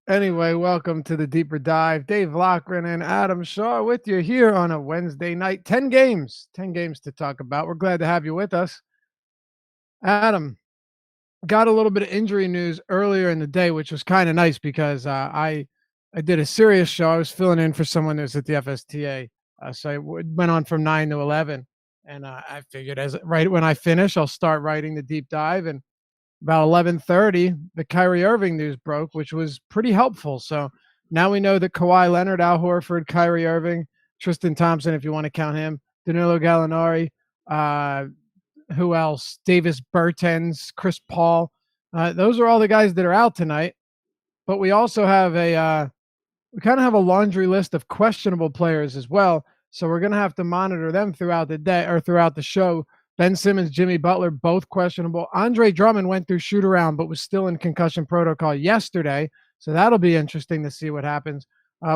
Anyway, welcome to the Deeper Dive. Dave Lochran and Adam Shaw with you here on a Wednesday night. 10 games to talk about. We're glad to have you with us. Adam, got a little bit of injury news earlier in the day, which was kind of nice because I did a serious show. I was filling in for someone who's at the FSTA. So I went on from 9 to 11. And I figured right when I finish, I'll start writing the deep dive. And about 11:30, the Kyrie Irving news broke, which was pretty helpful. So now we know that Kawhi Leonard, Al Horford, Kyrie Irving, Tristan Thompson, if you want to count him, Danilo Gallinari, who else? Davis Bertans, Chris Paul. Those are all the guys that are out tonight. But we also have we kind of have a laundry list of questionable players as well. So we're going to have to monitor them throughout the day or throughout the show. Ben Simmons, Jimmy Butler, both questionable. Andre Drummond went through shoot around, but was still in concussion protocol yesterday. So that'll be interesting to see what happens.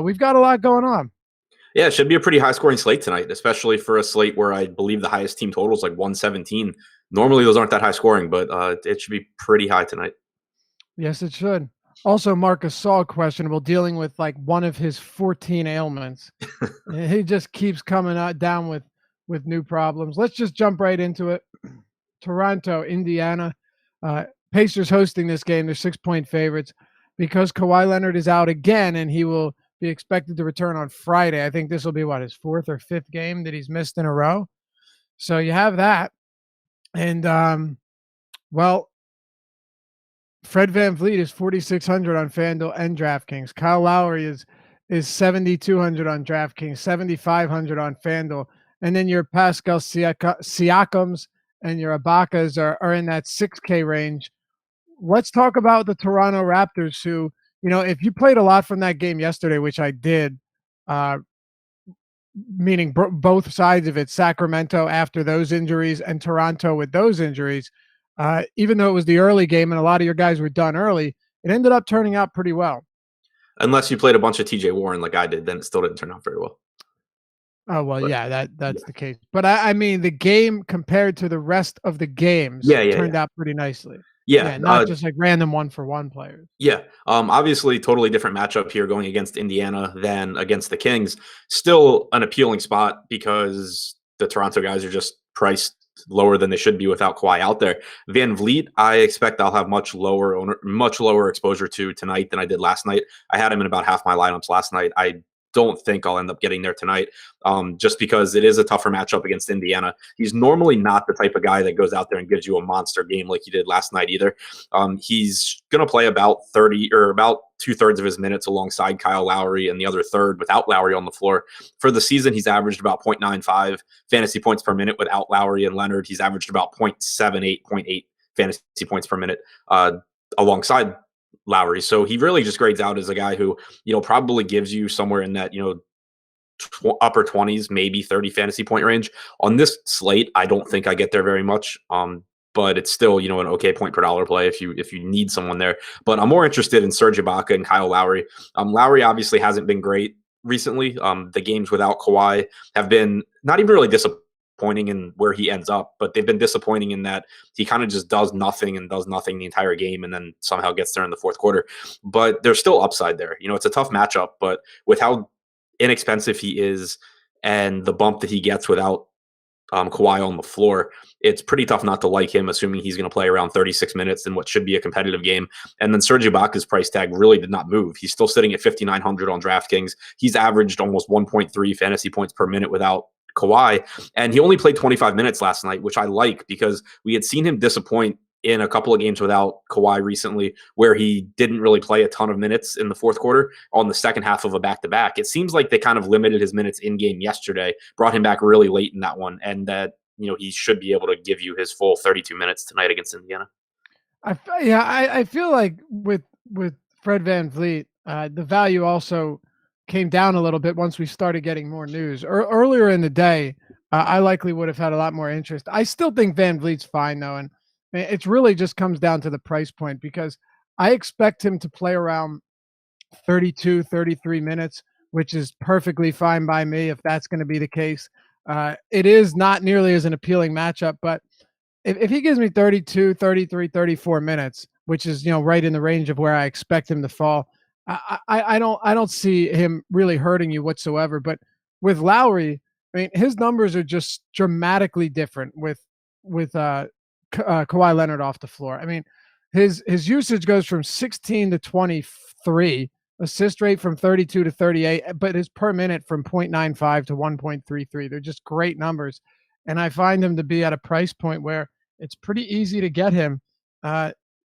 We've got a lot going on. Yeah, it should be a pretty high-scoring slate tonight, especially for a slate where I believe the highest team total is like 117. Normally, those aren't that high-scoring, but it should be pretty high tonight. Yes, it should. Also, Marc Gasol questionable, dealing with like one of his 14 ailments. He just keeps coming down with new problems. Let's just jump right into it. Toronto, Indiana. Pacers hosting this game. They're 6-point favorites because Kawhi Leonard is out again, and he will be expected to return on Friday. I think this will be, his fourth or fifth game that he's missed in a row. So you have that. And, Fred VanVleet is 4,600 on FanDuel and DraftKings. Kyle Lowry is 7,200 on DraftKings, 7,500 on FanDuel. And then your Pascal Siakams and your Ibakas are in that 6K range. Let's talk about the Toronto Raptors who, if you played a lot from that game yesterday, which I did, meaning both sides of it, Sacramento after those injuries and Toronto with those injuries, even though it was the early game and a lot of your guys were done early, it ended up turning out pretty well. Unless you played a bunch of TJ Warren like I did, then it still didn't turn out very well. Oh, well, but, yeah, that's the case. But I mean, the game compared to the rest of the games turned out pretty nicely. Yeah, not just like random one-for-one players. Yeah, obviously totally different matchup here going against Indiana than against the Kings. Still an appealing spot because the Toronto guys are just priced lower than they should be without Kawhi out there. VanVleet, I expect I'll have much lower exposure to tonight than I did last night. I had him in about half my lineups last night. I don't think I'll end up getting there tonight, just because it is a tougher matchup against Indiana. He's normally not the type of guy that goes out there and gives you a monster game like he did last night either. He's going to play about 30 or about 2/3 of his minutes alongside Kyle Lowry and the other third without Lowry on the floor. For the season, he's averaged about 0.95 fantasy points per minute without Lowry and Leonard. He's averaged about 0.78 fantasy points per minute alongside Lowry. So he really just grades out as a guy who, probably gives you somewhere in that, upper 20s, maybe 30 fantasy point range. On this slate, I don't think I get there very much. But it's still, an okay point per dollar play if you need someone there. But I'm more interested in Serge Ibaka and Kyle Lowry. Lowry obviously hasn't been great recently. The games without Kawhi have been not even really disappointing in where he ends up, but they've been disappointing in that he kind of just does nothing the entire game and then somehow gets there in the fourth quarter. But there's still upside there. It's a tough matchup, but with how inexpensive he is and the bump that he gets without Kawhi on the floor, it's pretty tough not to like him, assuming he's going to play around 36 minutes in what should be a competitive game. And then Serge Ibaka's price tag really did not move. He's still sitting at 5,900 on DraftKings. He's averaged almost 1.3 fantasy points per minute without Kawhi, and he only played 25 minutes last night, which I like because we had seen him disappoint in a couple of games without Kawhi recently, where he didn't really play a ton of minutes in the fourth quarter on the second half of a back-to-back. It seems like they kind of limited his minutes in-game yesterday, brought him back really late in that one, and that he should be able to give you his full 32 minutes tonight against Indiana. I feel like with Fred VanVleet, the value also came down a little bit once we started getting more news. Earlier in the day, I likely would have had a lot more interest. I still think VanVleet's fine, though, and it really just comes down to the price point because I expect him to play around 32, 33 minutes, which is perfectly fine by me if that's going to be the case. It is not nearly as an appealing matchup, but if he gives me 32, 33, 34 minutes which is, right in the range of where I expect him to fall. I don't see him really hurting you whatsoever. But with Lowry, I mean, his numbers are just dramatically different with Kawhi Leonard off the floor. I mean, his usage goes from 16 to 23, assist rate from 32 to 38, but his per minute from 0.95 to 1.33. They're just great numbers. And I find him to be at a price point where it's pretty easy to get him.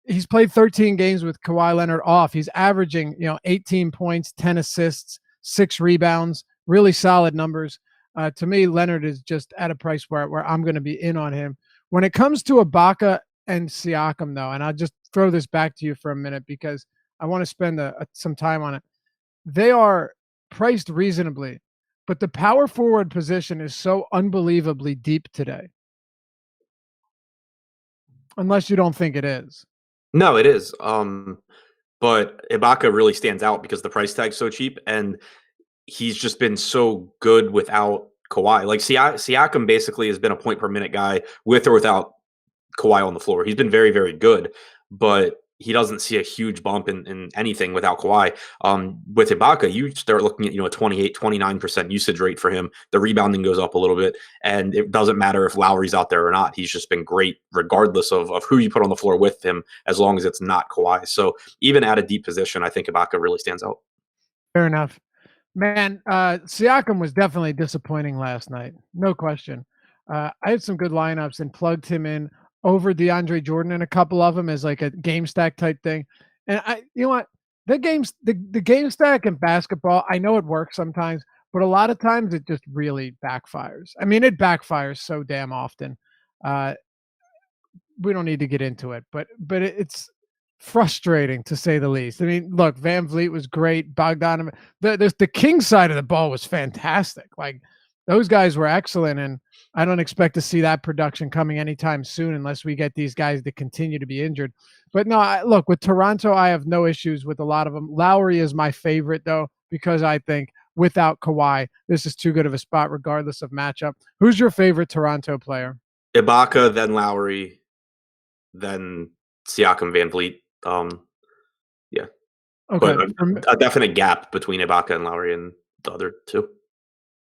He's played 13 games with Kawhi Leonard off. He's averaging, 18 points, 10 assists, 6 rebounds, really solid numbers. To me, Leonard is just at a price where I'm going to be in on him. When it comes to Ibaka and Siakam, though, and I'll just throw this back to you for a minute because I want to spend some time on it. They are priced reasonably, but the power forward position is so unbelievably deep today. Unless you don't think it is. No, it is. But Ibaka really stands out because the price tag's so cheap, and he's just been so good without Kawhi. Like Siakam basically has been a point per minute guy with or without Kawhi on the floor. He's been very, very good, but he doesn't see a huge bump in anything without Kawhi. With Ibaka, you start looking at, a 28, 29% usage rate for him. The rebounding goes up a little bit, and it doesn't matter if Lowry's out there or not. He's just been great regardless of who you put on the floor with him, as long as it's not Kawhi. So even at a deep position, I think Ibaka really stands out. Fair enough. Man, Siakam was definitely disappointing last night. No question. I had some good lineups and plugged him in over DeAndre Jordan in a couple of them as like a game stack type thing. And you know what? The game stack in basketball, I know it works sometimes, but a lot of times it just really backfires. I mean, it backfires so damn often. We don't need to get into it, but it's frustrating to say the least. I mean, look, Van Vliet was great. Bogdanovic, the Kings side of the ball was fantastic. Like those guys were excellent, and I don't expect to see that production coming anytime soon unless we get these guys to continue to be injured. But no, look, with Toronto, I have no issues with a lot of them. Lowry is my favorite though, because I think without Kawhi, this is too good of a spot regardless of matchup. Who's your favorite Toronto player? Ibaka, then Lowry, then Siakam, Van Vliet. Yeah. Okay. But a definite gap between Ibaka and Lowry and the other two.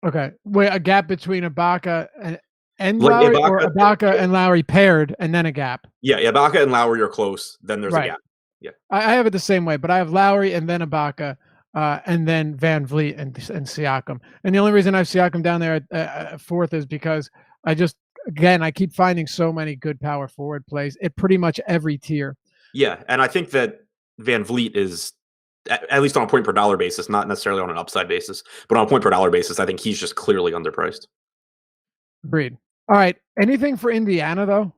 Okay. Wait, a gap between Ibaka and Lowry, or Ibaka and Lowry paired and then a gap? Yeah, Ibaka and Lowry are close. Then there's a gap. Yeah. I have it the same way, but I have Lowry and then Ibaka, and then Van Vliet and Siakam. And the only reason I have Siakam down there at fourth is because I keep finding so many good power forward plays at pretty much every tier. Yeah, and I think that Van Vliet is, at least on a point per dollar basis, not necessarily on an upside basis, but on a point per dollar basis, I think he's just clearly underpriced. Agreed. All right. Anything for Indiana, though?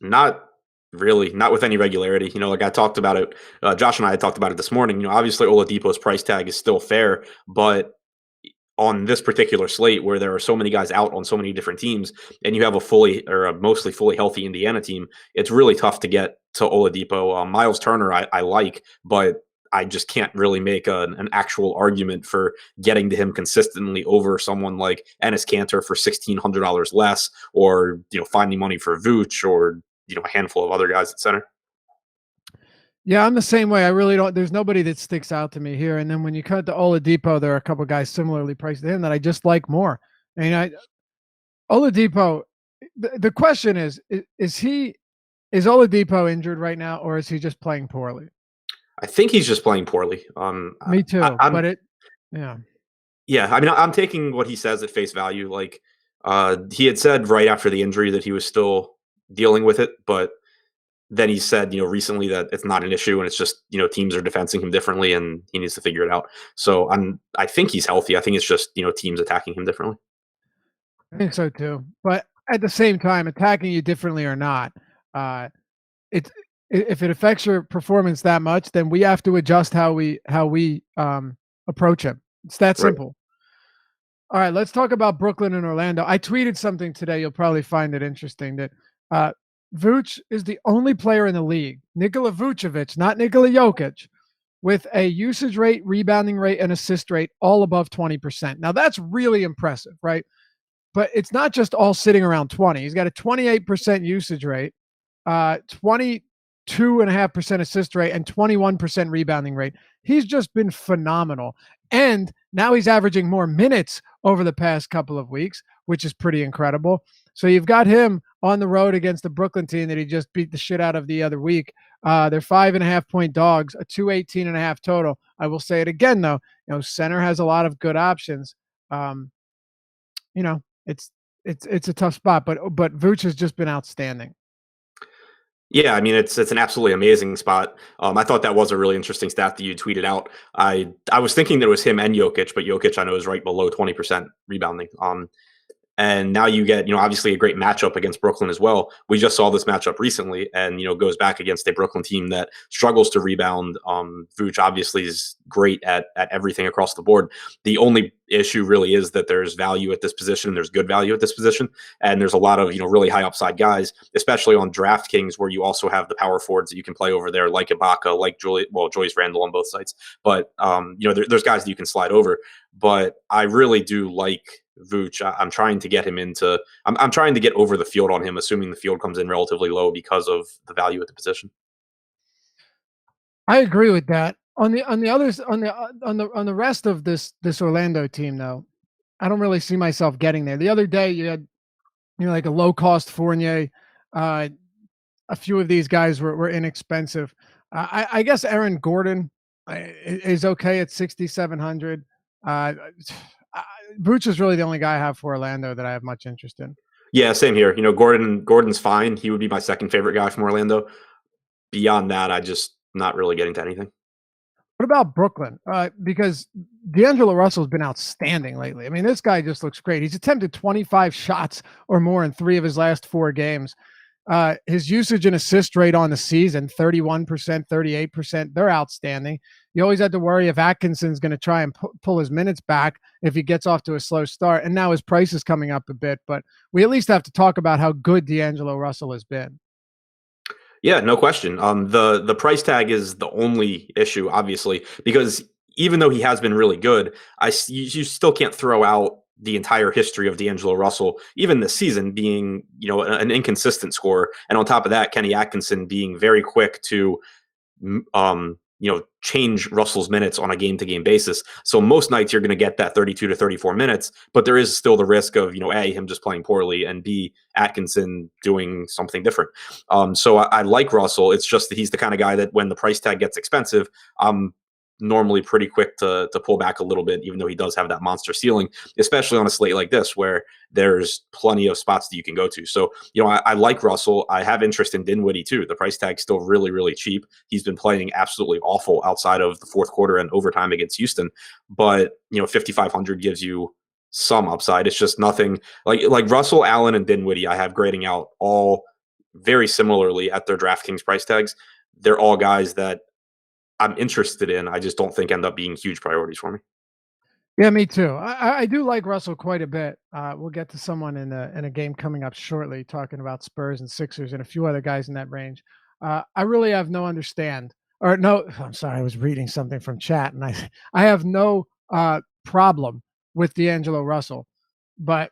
Not really, not with any regularity. Like I talked about it, Josh and I had talked about it this morning. Obviously Oladipo's price tag is still fair, but on this particular slate where there are so many guys out on so many different teams and you have a mostly fully healthy Indiana team, it's really tough to get to Oladipo. Miles Turner I like, but I just can't really make an actual argument for getting to him consistently over someone like Enes Kanter for $1,600 less, or finding money for Vooch, or a handful of other guys at center. Yeah, I'm the same way. I really don't. There's nobody that sticks out to me here. And then when you cut to Oladipo, there are a couple of guys similarly priced to him that I just like more. I mean, Oladipo. The question is Oladipo injured right now, or is he just playing poorly? I think he's just playing poorly. Me too. Yeah. I mean, I'm taking what he says at face value. Like he had said right after the injury that he was still dealing with it, but then he said, recently that it's not an issue and it's just, teams are defending him differently and he needs to figure it out. So I think he's healthy. I think it's just, teams attacking him differently. I think so too. But at the same time, attacking you differently or not, if it affects your performance that much, then we have to adjust how we approach him. It's that simple. All right, let's talk about Brooklyn and Orlando. I tweeted something today. You'll probably find it interesting that Vooch is the only player in the league, Nikola Vucevic, not Nikola Jokic, with a usage rate, rebounding rate, and assist rate all above 20%. Now, that's really impressive, right? But it's not just all sitting around 20. He's got a 28% usage rate, 20 32.5% assist rate and 21% rebounding rate. He's just been phenomenal. And now he's averaging more minutes over the past couple of weeks, which is pretty incredible. So you've got him on the road against the Brooklyn team that he just beat the shit out of the other week. They're 5.5-point dogs, a 218.5 total. I will say it again, though. Center has a lot of good options. It's a tough spot, but Vooch has just been outstanding. Yeah, I mean it's an absolutely amazing spot. I thought that was a really interesting stat that you tweeted out. I was thinking that it was him and Jokic, but Jokic I know is right below 20% rebounding. And now you get, obviously a great matchup against Brooklyn as well. We just saw this matchup recently and, goes back against a Brooklyn team that struggles to rebound. Vooch obviously is great at everything across the board. The only issue really is that there's value at this position. There's good value at this position. And there's a lot of, really high upside guys, especially on DraftKings where you also have the power forwards that you can play over there, like Ibaka, like Joyce Randle on both sides. But, there's guys that you can slide over. But I really do like Vooch. I'm trying to get him into. I'm trying to get over the field on him, assuming the field comes in relatively low because of the value at the position. I agree with that. On the rest of this Orlando team, though, I don't really see myself getting there. The other day, you had like a low cost Fournier. A few of these guys were inexpensive. I guess Aaron Gordon is okay at 6,700. Vooch is really the only guy I have for Orlando that I have much interest in. Yeah, same here. Gordon's fine. He would be my second favorite guy from Orlando. Beyond that, I just not really getting to anything. What about Brooklyn? Because D'Angelo Russell's been outstanding lately. I mean, this guy just looks great. He's attempted 25 shots or more in 3 of his last 4 games. His usage and assist rate on the season, 31%, 38%, they're outstanding. You always had to worry if Atkinson's going to try and pull his minutes back if he gets off to a slow start. And now his price is coming up a bit, but we at least have to talk about how good D'Angelo Russell has been. Yeah, no question. The price tag is the only issue, obviously, because even though he has been really good, you still can't throw out the entire history of D'Angelo Russell, even this season being, an inconsistent scorer. And on top of that, Kenny Atkinson being very quick to, change Russell's minutes on a game-to-game basis. So most nights you're going to get that 32 to 34 minutes, but there is still the risk of, A, him just playing poorly, and B, Atkinson doing something different. So I like Russell. It's just that he's the kind of guy that when the price tag gets expensive, normally pretty quick to pull back a little bit, even though he does have that monster ceiling, especially on a slate like this where there's plenty of spots that you can go to. So, I like Russell. I have interest in Dinwiddie too. The price tag's still really, really cheap. He's been playing absolutely awful outside of the fourth quarter and overtime against Houston. But, 5,500 gives you some upside. It's just nothing like Russell, Allen, and Dinwiddie I have grading out all very similarly at their DraftKings price tags. They're all guys that I'm interested in. I just don't think end up being huge priorities for me. Yeah, me too. I do like Russell quite a bit. We'll get to someone in a game coming up shortly talking about Spurs and Sixers and a few other guys in that range. I really have I'm sorry, I was reading something from chat and I have no problem with D'Angelo Russell, but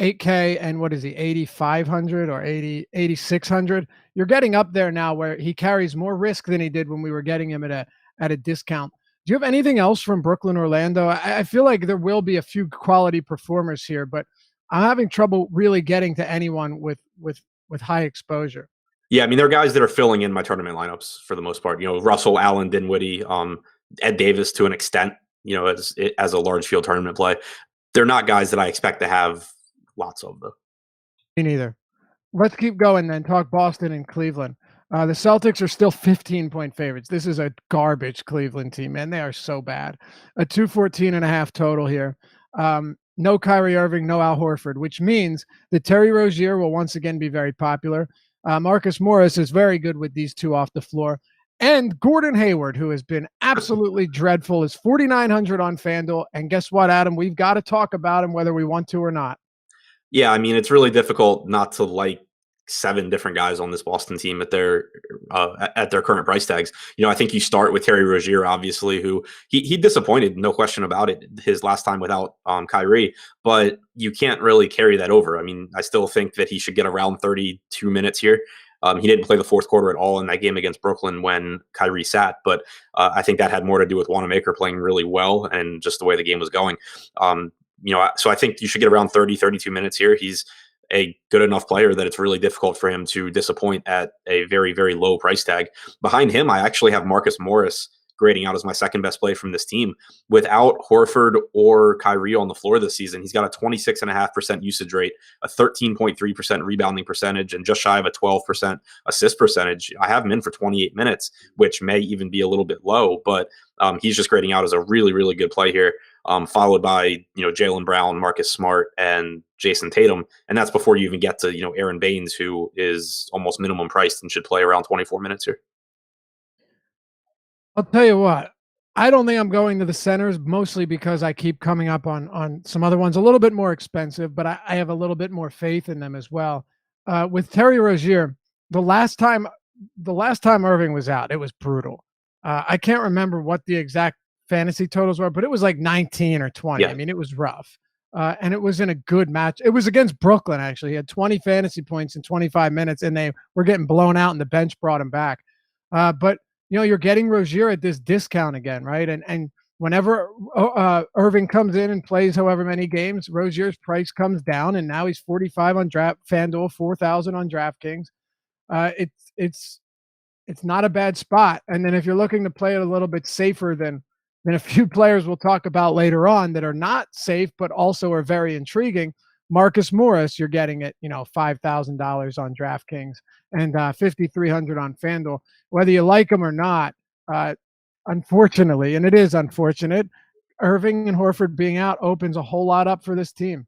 8K and what is he, 8,500 or 8,600? You're getting up there now where he carries more risk than he did when we were getting him at a discount. Do you have anything else from Brooklyn, Orlando? I feel like there will be a few quality performers here, but I'm having trouble really getting to anyone with high exposure. Yeah, I mean, there are guys that are filling in my tournament lineups for the most part. Russell, Allen, Dinwiddie, Ed Davis to an extent, as a large field tournament play. They're not guys that I expect to have lots of, though. Me neither. Let's keep going then. Talk Boston and Cleveland. The Celtics are still 15-point favorites. This is a garbage Cleveland team, man. They are so bad. A 214.5 total here. No Kyrie Irving, no Al Horford, which means that Terry Rozier will once again be very popular. Marcus Morris is very good with these two off the floor. And Gordon Hayward, who has been absolutely dreadful, is 4,900 on FanDuel. And guess what, Adam? We've got to talk about him whether we want to or not. Yeah, I mean, it's really difficult not to like 7 different guys on this Boston team at their current price tags. I think you start with Terry Rozier, obviously, who he disappointed, no question about it, his last time without Kyrie, but you can't really carry that over. I mean, I still think that he should get around 32 minutes here. He didn't play the fourth quarter at all in that game against Brooklyn when Kyrie sat, but I think that had more to do with Wanamaker playing really well and just the way the game was going. So I think you should get around 30, 32 minutes here. He's a good enough player that it's really difficult for him to disappoint at a very, very low price tag. Behind him, I actually have Marcus Morris grading out as my second best play from this team. Without Horford or Kyrie on the floor this season, he's got a 26.5% usage rate, a 13.3% rebounding percentage, and just shy of a 12% assist percentage. I have him in for 28 minutes, which may even be a little bit low, but he's just grading out as a really, really good play here. Followed by Jaylen Brown, Marcus Smart, and Jason Tatum, and that's before you even get to Aaron Baines, who is almost minimum priced and should play around 24 minutes here. I'll tell you what, I don't think I'm going to the centers, mostly because I keep coming up on some other ones a little bit more expensive, but I have a little bit more faith in them as well. With Terry Rozier, the last time Irving was out, it was brutal. I can't remember what the exact fantasy totals were, but it was like 19 or 20. Yeah. I mean, it was rough. And it was in a good match. It was against Brooklyn, actually. He had 20 fantasy points in 25 minutes, and they were getting blown out, and the bench brought him back. But you're getting Rozier at this discount again, right? And whenever Irving comes in and plays however many games, Rozier's price comes down, and now he's 45 on FanDuel, 4,000 on DraftKings. It's not a bad spot. And then if you're looking to play it a little bit safer than a few players we'll talk about later on that are not safe but also are very intriguing, Marcus Morris, you're getting at $5,000 on DraftKings and $5,300 on FanDuel. Whether you like him or not, unfortunately, and it is unfortunate, Irving and Horford being out opens a whole lot up for this team.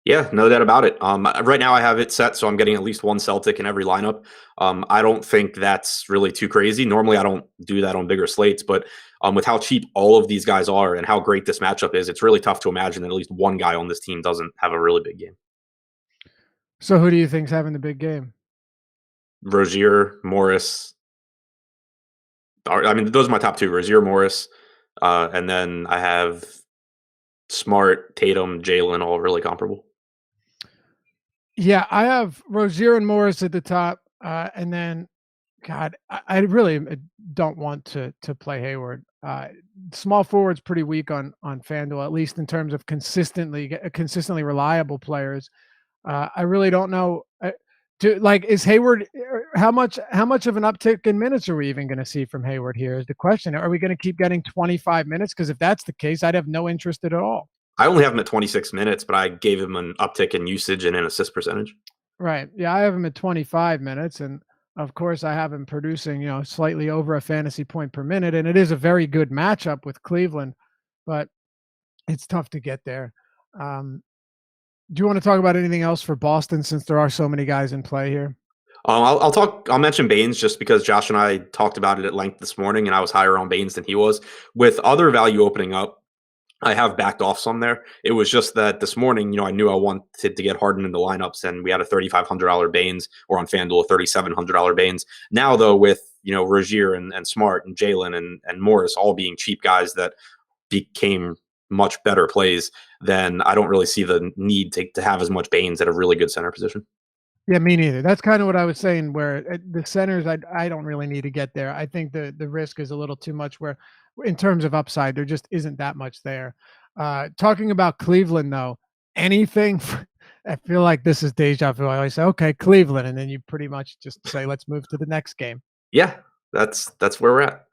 Yeah, no doubt about it. Right now I have it set, so I'm getting at least one Celtic in every lineup. I don't think that's really too crazy. Normally I don't do that on bigger slates, but with how cheap all of these guys are and how great this matchup is, it's really tough to imagine that at least one guy on this team doesn't have a really big game. So who do you think's having the big game? Rozier, Morris. I mean, those are my top two, Rozier, Morris. And then I have Smart, Tatum, Jaylen, all really comparable. Yeah, I have Rozier and Morris at the top. And then, God, I really don't want to play Hayward. Small forward's pretty weak on FanDuel, at least in terms of consistently reliable players. I really don't know. Is Hayward? How much of an uptick in minutes are we even going to see from Hayward here? Is the question. Are we going to keep getting 25 minutes? Because if that's the case, I'd have no interest at all. I only have him at 26 minutes, but I gave him an uptick in usage and an assist percentage. Right. Yeah, I have him at 25 minutes, and of course, I have him producing, slightly over a fantasy point per minute, and it is a very good matchup with Cleveland, but it's tough to get there. Do you want to talk about anything else for Boston, since there are so many guys in play here? I'll mention Baines just because Josh and I talked about it at length this morning, and I was higher on Baines than he was. With other value opening up, I have backed off some there. It was just that this morning, I knew I wanted to get Harden in the lineups, and we had a $3,500 Baines, or on FanDuel, a $3,700 Baines. Now, though, with Rozier and Smart and Jaylen and Morris all being cheap guys that became much better plays, then I don't really see the need to have as much Baines at a really good center position. Yeah, me neither. That's kind of what I was saying, where the centers, I don't really need to get there. I think the risk is a little too much, where in terms of upside, there just isn't that much there. Talking about Cleveland, though, anything, I feel like this is deja vu. I always say, okay, Cleveland, and then you pretty much just say, let's move to the next game. Yeah, that's where we're at.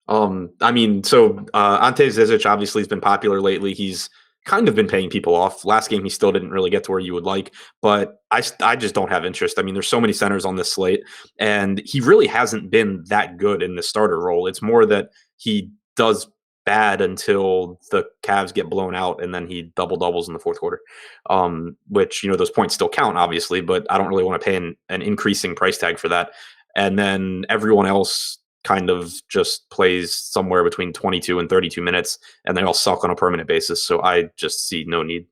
I mean, so Ante Zizic obviously has been popular lately. He's kind of been paying people off. Last game, he still didn't really get to where you would like, but I just don't have interest. I mean, there's so many centers on this slate, and he really hasn't been that good in the starter role. It's more that he does bad until the Cavs get blown out, and then he doubles in the fourth quarter, which, those points still count, obviously, but I don't really want to pay an increasing price tag for that. And then everyone else kind of just plays somewhere between 22 and 32 minutes, and they all suck on a permanent basis. So I just see no need.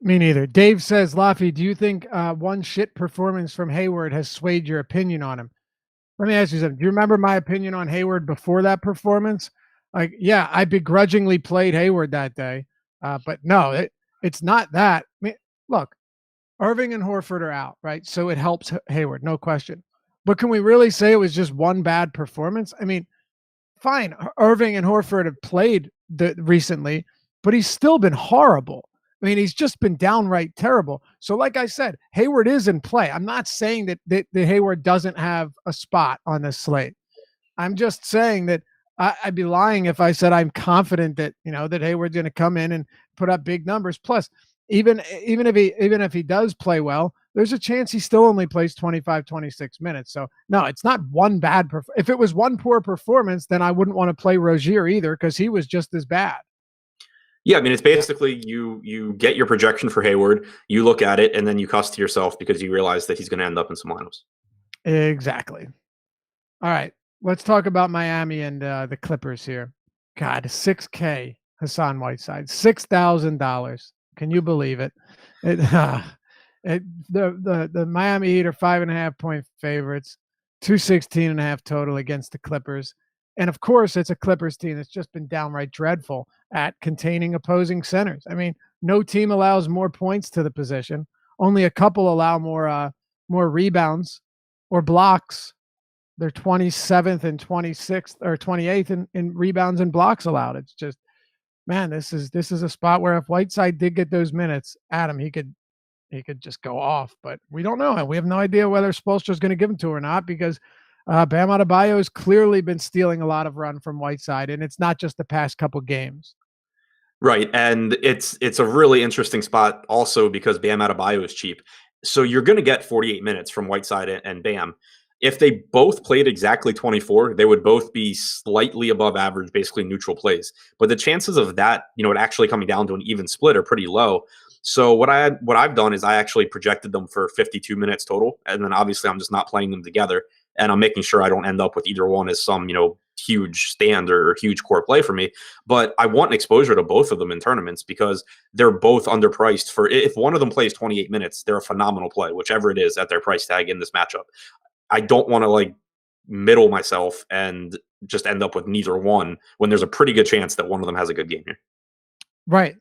Me neither. Dave says, Laffy, do you think one shit performance from Hayward has swayed your opinion on him? Let me ask you something. Do you remember my opinion on Hayward before that performance? Like, yeah, I begrudgingly played Hayward that day. But no, it's not that. I mean, look, Irving and Horford are out, right? So it helps Hayward, no question. But can we really say it was just one bad performance? I mean, fine, Irving and Horford have played recently, but he's still been horrible. I mean, he's just been downright terrible. So, like I said, Hayward is in play. I'm not saying that Hayward doesn't have a spot on this slate. I'm just saying that I'd be lying if I said I'm confident that that Hayward's going to come in and put up big numbers. Plus, even if he does play well, there's a chance he still only plays 25, 26 minutes. So no, it's not one bad. If it was one poor performance, then I wouldn't want to play Rozier either because he was just as bad. Yeah, I mean, it's basically you get your projection for Hayward, you look at it, and then you cuss to yourself because you realize that he's going to end up in some lineups. Exactly. All right, let's talk about Miami and the Clippers here. God, $6K Hassan Whiteside, $6,000. Can you believe it? The Miami Heat are 5.5-point favorites, 216.5 total against the Clippers. And of course, it's a Clippers team that's just been downright dreadful at containing opposing centers. I mean, no team allows more points to the position. Only a couple allow more rebounds or blocks. They're 27th and 26th or 28th in rebounds and blocks allowed. It's just, man, this is a spot where if Whiteside did get those minutes, Adam, he could just go off. But we don't know. We have no idea whether Spoelstra is going to give him to or not because Bam Adebayo has clearly been stealing a lot of run from Whiteside, and it's not just the past couple games. Right, and it's a really interesting spot also because Bam Adebayo is cheap. So you're going to get 48 minutes from Whiteside and Bam. If they both played exactly 24, they would both be slightly above average, basically neutral plays. But the chances of that, it actually coming down to an even split are pretty low. So what I've done is I actually projected them for 52 minutes total, and then obviously I'm just not playing them together, and I'm making sure I don't end up with either one as some huge stand or huge core play for me. But I want exposure to both of them in tournaments because they're both underpriced. For if one of them plays 28 minutes, they're a phenomenal play, whichever it is at their price tag in this matchup. I don't want to middle myself and just end up with neither one when there's a pretty good chance that one of them has a good game here. Right.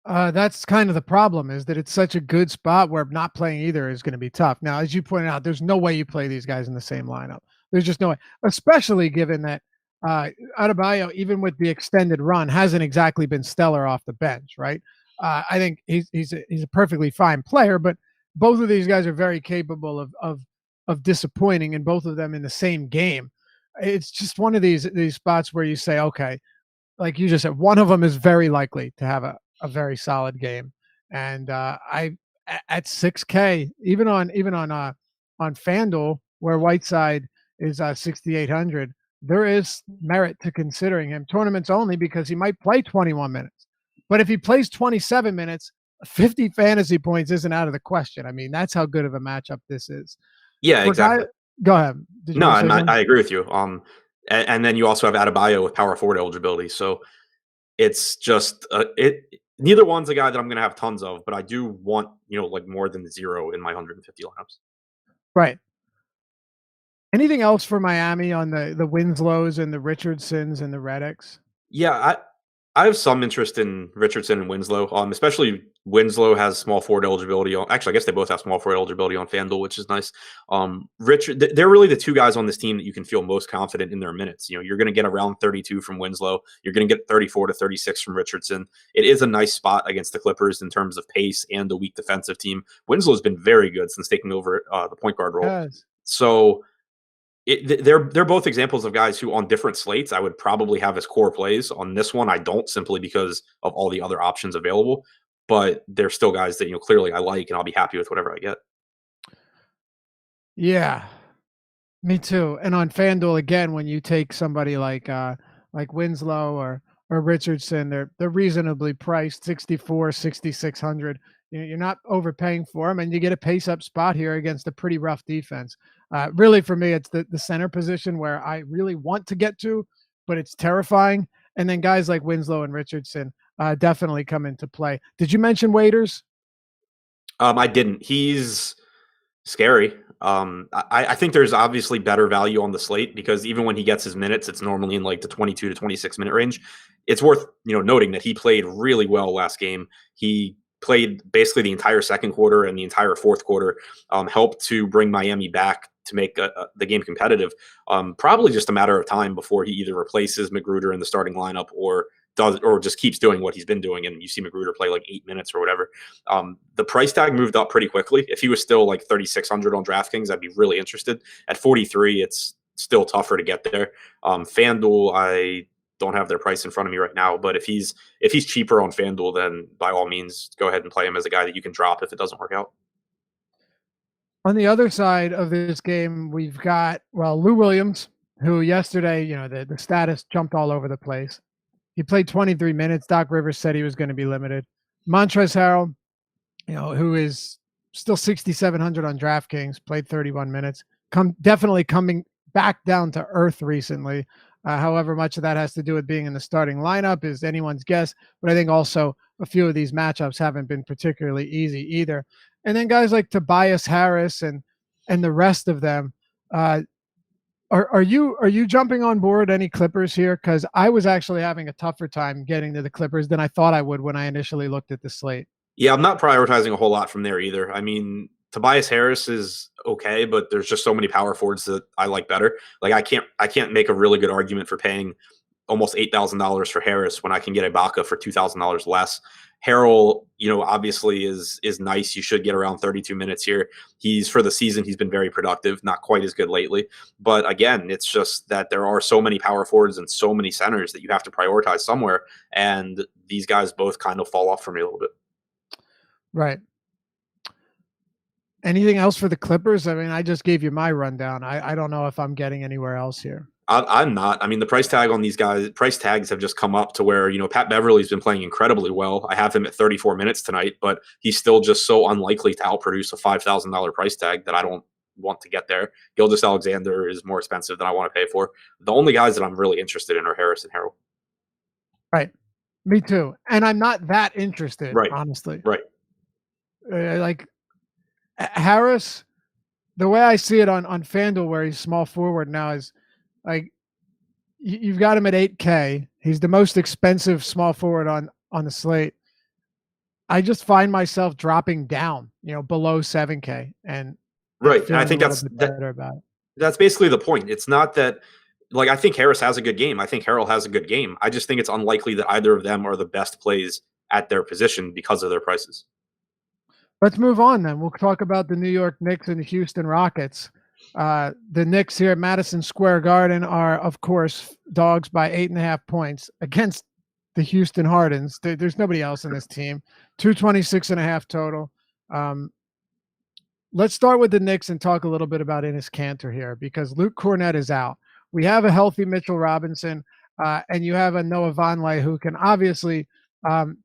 That's kind of the problem, is that it's such a good spot where not playing either is going to be tough. Now, as you pointed out, there's no way you play these guys in the same lineup. There's just no way, especially given that Adebayo, even with the extended run, hasn't exactly been stellar off the bench, right? I think he's a perfectly fine player, but both of these guys are very capable of disappointing, and both of them in the same game. It's just one of these spots where you say, okay, like you just said, one of them is very likely to have a very solid game. And I at 6K, even on FanDuel, where Whiteside is 6,800, there is merit to considering him tournaments only because he might play 21 minutes. But if he plays 27 minutes, 50 fantasy points isn't out of the question. I mean, that's how good of a matchup this is. Yeah, exactly. Go ahead. No, I agree with you. And then you also have Adebayo with power forward eligibility. So it's just neither one's a guy that I'm going to have tons of, but I do want more than 0 in my 150 lineups. Right. Anything else for Miami on the Winslows and the Richardsons and the Reddicks? Yeah, I have some interest in Richardson and Winslow. Especially Winslow has small forward eligibility. Actually, I guess they both have small forward eligibility on FanDuel, which is nice. They're really the two guys on this team that you can feel most confident in their minutes. You're going to get around 32 from Winslow. You're going to get 34 to 36 from Richardson. It is a nice spot against the Clippers in terms of pace and a weak defensive team. Winslow's been very good since taking over the point guard role. Yes. So they're both examples of guys who on different slates I would probably have as core plays. On this one, I don't, simply because of all the other options available. But they're still guys that clearly I like, and I'll be happy with whatever I get. Yeah, me too. And on FanDuel, again, when you take somebody like Winslow or Richardson, they're reasonably priced, 64, 6,600. You're not overpaying for them, and you get a pace up spot here against a pretty rough defense. Really, for me, it's the center position where I really want to get to, but it's terrifying. And then guys like Winslow and Richardson definitely come into play. Did you mention Waiters? I didn't. He's scary. I think there's obviously better value on the slate because even when he gets his minutes, it's normally in the 22 to 26 minute range. It's worth noting that he played really well last game. He played basically the entire second quarter and the entire fourth quarter, helped to bring Miami back to make the game competitive. Probably just a matter of time before he either replaces Magruder in the starting lineup or just keeps doing what he's been doing, and you see Magruder play like 8 minutes or whatever. The price tag moved up pretty quickly. If he was still like 3,600 on DraftKings, I'd be really interested. At 43, it's still tougher to get there. FanDuel, I don't have their price in front of me right now, but if he's cheaper on FanDuel, then by all means go ahead and play him as a guy that you can drop if it doesn't work out. On the other side of this game, we've got, Lou Williams, who yesterday, the status jumped all over the place. He played 23 minutes. Doc Rivers said he was going to be limited. Montrezl Harrell, who is still 6,700 on DraftKings, played 31 minutes. Definitely coming back down to earth recently. However much of that has to do with being in the starting lineup is anyone's guess. But I think also a few of these matchups haven't been particularly easy either. And then guys like Tobias Harris and the rest of them. Are you jumping on board any Clippers here? Because I was actually having a tougher time getting to the Clippers than I thought I would when I initially looked at the slate. Yeah, I'm not prioritizing a whole lot from there either. I mean, Tobias Harris is okay, but there's just so many power forwards that I like better. Like I can't make a really good argument for paying almost $8,000 for Harris when I can get Ibaka for $2,000 less. Harrell, obviously is nice. You should get around 32 minutes here. For the season, he's been very productive, not quite as good lately. But again, it's just that there are so many power forwards and so many centers that you have to prioritize somewhere. And these guys both kind of fall off for me a little bit. Right. Anything else for the Clippers? I mean, I just gave you my rundown. I don't know if I'm getting anywhere else here. I'm not. I mean, the price tag on these guys, price tags have just come up to where, Pat Beverly's been playing incredibly well. I have him at 34 minutes tonight, but he's still just so unlikely to outproduce a $5,000 price tag that I don't want to get there. Gilgeous-Alexander is more expensive than I want to pay for. The only guys that I'm really interested in are Harris and Harrell. Right. Me too. And I'm not that interested, honestly. Right. Like Harris, the way I see it on FanDuel, where he's small forward now, is like you've got him at 8K. He's the most expensive small forward on the slate. I just find myself dropping down, below 7K, and right. And I think that's basically the point. It's not that, like, I think Harris has a good game. I think Harrell has a good game. I just think it's unlikely that either of them are the best plays at their position because of their prices. Let's move on then. We'll talk about the New York Knicks and the Houston Rockets. The Knicks here at Madison Square Garden are, of course, dogs by 8.5 points against the Houston Hardens. There's nobody else in this team. 226.5 total. Let's start with the Knicks and talk a little bit about Enes Kanter here, because Luke Kornet is out. We have a healthy Mitchell Robinson, and you have a Noah Vonleh who can obviously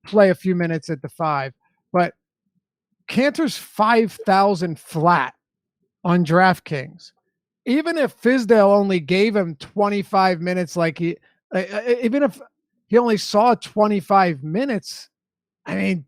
play a few minutes at the 5. But Kanter's 5,000 flat on DraftKings. Even if Fizdale only gave him 25 minutes, even if he only saw 25 minutes, I mean,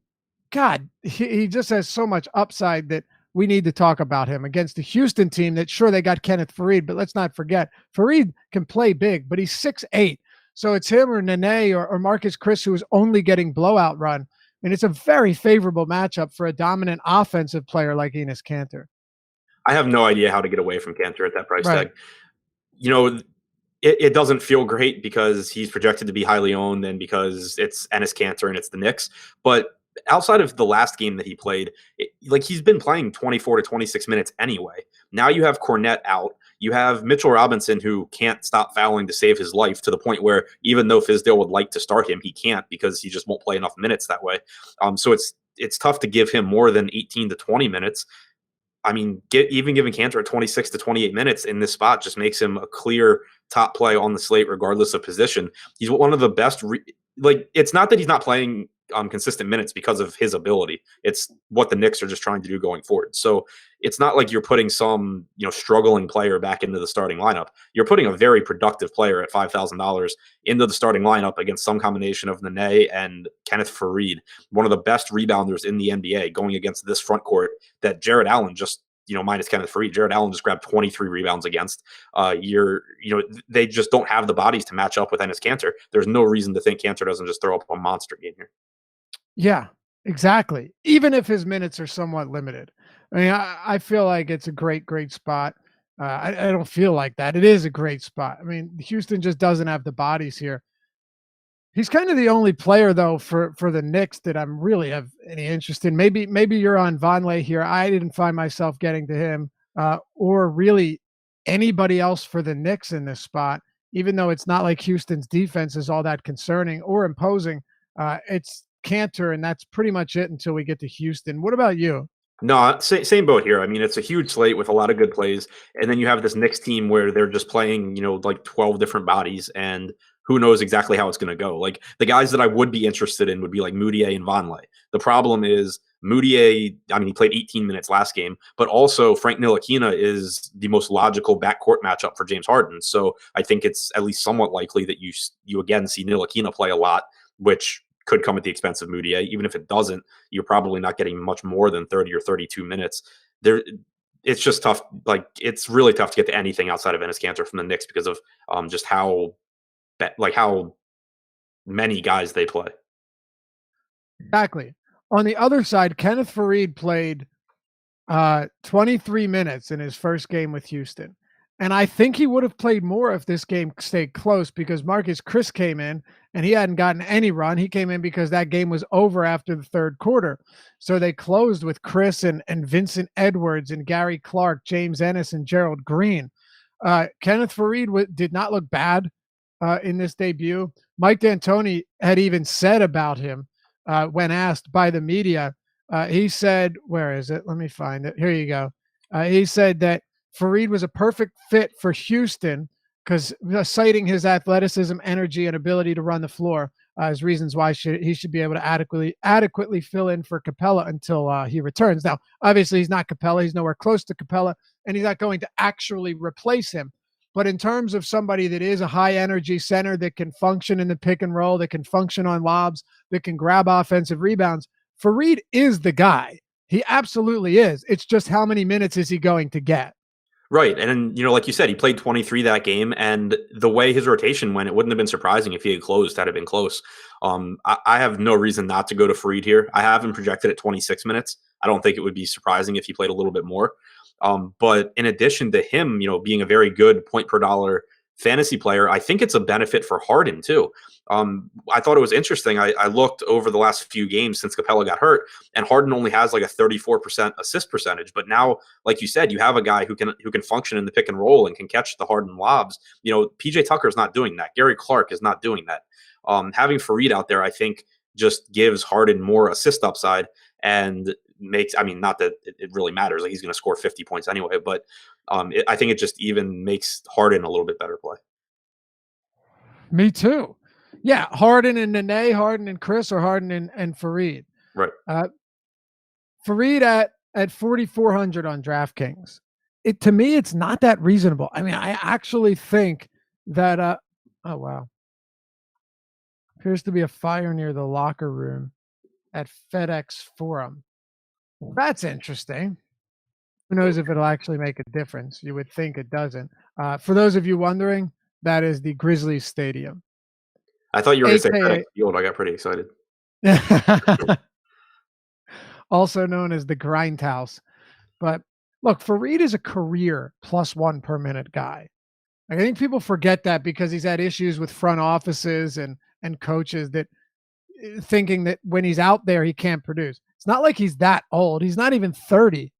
God, he just has so much upside that we need to talk about him against the Houston team that, sure, they got Kenneth Faried, but let's not forget, Faried can play big, but he's 6'8". So it's him or Nene or Marcus Chris who is only getting blowout run. And it's a very favorable matchup for a dominant offensive player like Enes Kanter. I have no idea how to get away from Kanter at that price tag. It doesn't feel great because he's projected to be highly owned and because it's Enes Kanter and it's the Knicks. But outside of the last game that he played, he's been playing 24 to 26 minutes anyway. Now you have Kornet out. You have Mitchell Robinson, who can't stop fouling to save his life, to the point where even though Fizdale would like to start him, he can't because he just won't play enough minutes that way. So it's tough to give him more than 18 to 20 minutes. I mean, even giving Kanter at 26 to 28 minutes in this spot just makes him a clear top play on the slate, regardless of position. He's one of the best. It's not that he's not playing consistent minutes because of his ability. It's what the Knicks are just trying to do going forward. So it's not like you're putting some struggling player back into the starting lineup. You're putting a very productive player at $5,000 into the starting lineup against some combination of Nene and Kenneth Faried, one of the best rebounders in the NBA, going against this front court that Jared Allen just minus Kenneth Faried, Jared Allen just grabbed 23 rebounds against. They just don't have the bodies to match up with Enes Kanter. There's no reason to think Kanter doesn't just throw up a monster game here. Yeah, exactly. Even if his minutes are somewhat limited. I mean, I feel like it's a great spot. I don't feel like that. It is a great spot. I mean, Houston just doesn't have the bodies here. He's kind of the only player though for the Knicks that I'm really have any interest in. Maybe you're on Vonleh here. I didn't find myself getting to him or really anybody else for the Knicks in this spot, even though it's not like Houston's defense is all that concerning or imposing. It's Cantor, and that's pretty much it until we get to Houston. What about you? No, same boat here. I mean, it's a huge slate with a lot of good plays, and then you have this Knicks team where they're just playing, like 12 different bodies, and who knows exactly how it's going to go. Like the guys that I would be interested in would be like Moutier and Vonleh. The problem is Moutier. I mean, he played 18 minutes last game, but also Frank Ntilikina is the most logical backcourt matchup for James Harden. So I think it's at least somewhat likely that you again see Ntilikina play a lot, which could come at the expense of Moutier. Even if it doesn't, you're probably not getting much more than 30 or 32 minutes. There, it's just tough. Like it's really tough to get to anything outside of Enes Kanter from the Knicks because of just how many guys they play. Exactly. On the other side, Kenneth Faried played 23 minutes in his first game with Houston. And I think he would have played more if this game stayed close because Marcus Chris came in and he hadn't gotten any run. He came in because that game was over after the third quarter. So they closed with Chris and Vincent Edwards and Gary Clark, James Ennis, and Gerald Green. Kenneth Faried did not look bad in this debut. Mike D'Antoni had even said about him when asked by the media, he said, where is it? Let me find it. Here you go. He said that Faried was a perfect fit for Houston because citing his athleticism, energy, and ability to run the floor as reasons why he should be able to adequately fill in for Capella until he returns. Now, obviously, he's not Capella. He's nowhere close to Capella, and he's not going to actually replace him. But in terms of somebody that is a high energy center that can function in the pick and roll, that can function on lobs, that can grab offensive rebounds, Faried is the guy. He absolutely is. It's just how many minutes is he going to get? Right. And, like you said, he played 23 that game. And the way his rotation went, it wouldn't have been surprising if he had closed, had it been close. I have no reason not to go to Faried here. I have him projected at 26 minutes. I don't think it would be surprising if he played a little bit more. But in addition to him, being a very good point per dollar fantasy player, I think it's a benefit for Harden too. I thought it was interesting. I looked over the last few games since Capella got hurt, and Harden only has like a 34% assist percentage. But now, like you said, you have a guy who can function in the pick and roll and can catch the Harden lobs. PJ Tucker is not doing that. Gary Clark is not doing that. Having Faried out there, I think, just gives Harden more assist upside and not that it really matters. Like he's going to score 50 points anyway, but I think it just even makes Harden a little bit better play. Me too. Yeah, Harden and Nene, Harden and Chris, or Harden and Faried. Right. Faried at 4,400 on DraftKings. To me, it's not that reasonable. I mean, I actually think that. Oh wow. Appears to be a fire near the locker room at FedEx Forum. That's interesting. Who knows if it'll actually make a difference? You would think it doesn't. For those of you wondering, that is the Grizzlies Stadium. I thought you were going to say FedEx Field. I got pretty excited. Also known as the Grindhouse. But look, Faried is a career +1 per minute guy. I think people forget that because he's had issues with front offices and coaches that thinking that when he's out there, he can't produce. It's not like he's that old. He's not even 30.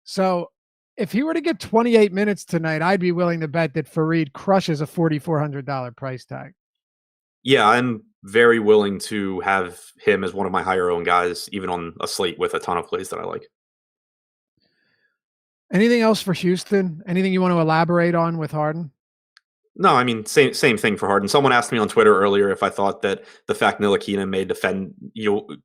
So if he were to get 28 minutes tonight, I'd be willing to bet that Faried crushes a $4,400 price tag. Yeah, I'm very willing to have him as one of my higher owned guys, even on a slate with a ton of plays that I like. Anything else for Houston? Anything you want to elaborate on with Harden? No, I mean, same thing for Harden. Someone asked me on Twitter earlier if I thought that the fact Ntilikina may defend,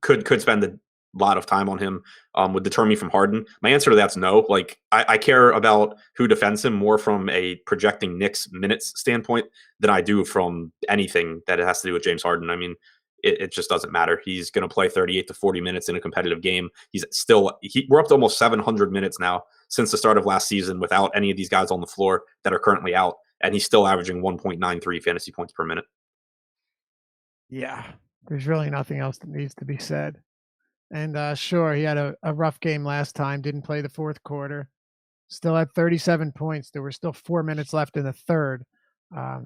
could spend a lot of time on him would deter me from Harden. My answer to that's no. Like, I care about who defends him more from a projecting Knicks minutes standpoint than I do from anything that it has to do with James Harden. I mean, it just doesn't matter. He's going to play 38 to 40 minutes in a competitive game. We're up to almost 700 minutes now since the start of last season without any of these guys on the floor that are currently out. And he's still averaging 1.93 fantasy points per minute. Yeah, there's really nothing else that needs to be said. And sure, he had a rough game last time, didn't play the fourth quarter. still at 37 points. There were still 4 minutes left in the third.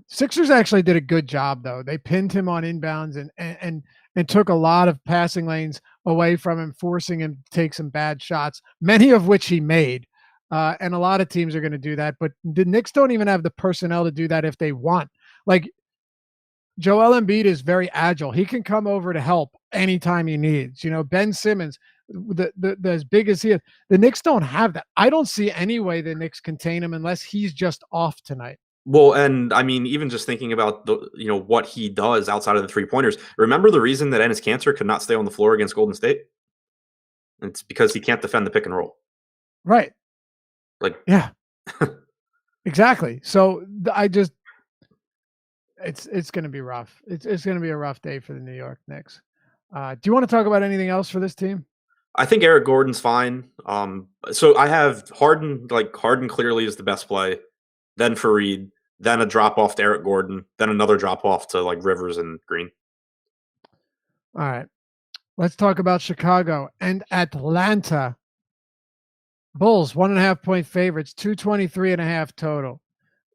Sixers actually did a good job though. They pinned him on inbounds and took a lot of passing lanes away from him, forcing him to take some bad shots, many of which he made. And a lot of teams are going to do that, but the Knicks don't even have the personnel to do that if they want. Like, Joel Embiid is very agile. He can come over to help anytime he needs. Ben Simmons, as big as he is, the Knicks don't have that. I don't see any way the Knicks contain him unless he's just off tonight. Well, and I mean, even just thinking about what he does outside of the 3-pointers. Remember the reason that Enes Kanter could not stay on the floor against Golden State? It's because he can't defend the pick and roll. Right. Like, yeah, exactly. So it's going to be rough. It's going to be a rough day for the New York Knicks. Do you want to talk about anything else for this team? I think Eric Gordon's fine. So I have Harden. Like, Harden clearly is the best play. Then Fareed. Then a drop off to Eric Gordon. Then another drop off to like Rivers and Green. All right. Let's talk about Chicago and Atlanta. Bulls 1.5-point favorites, 223.5 total.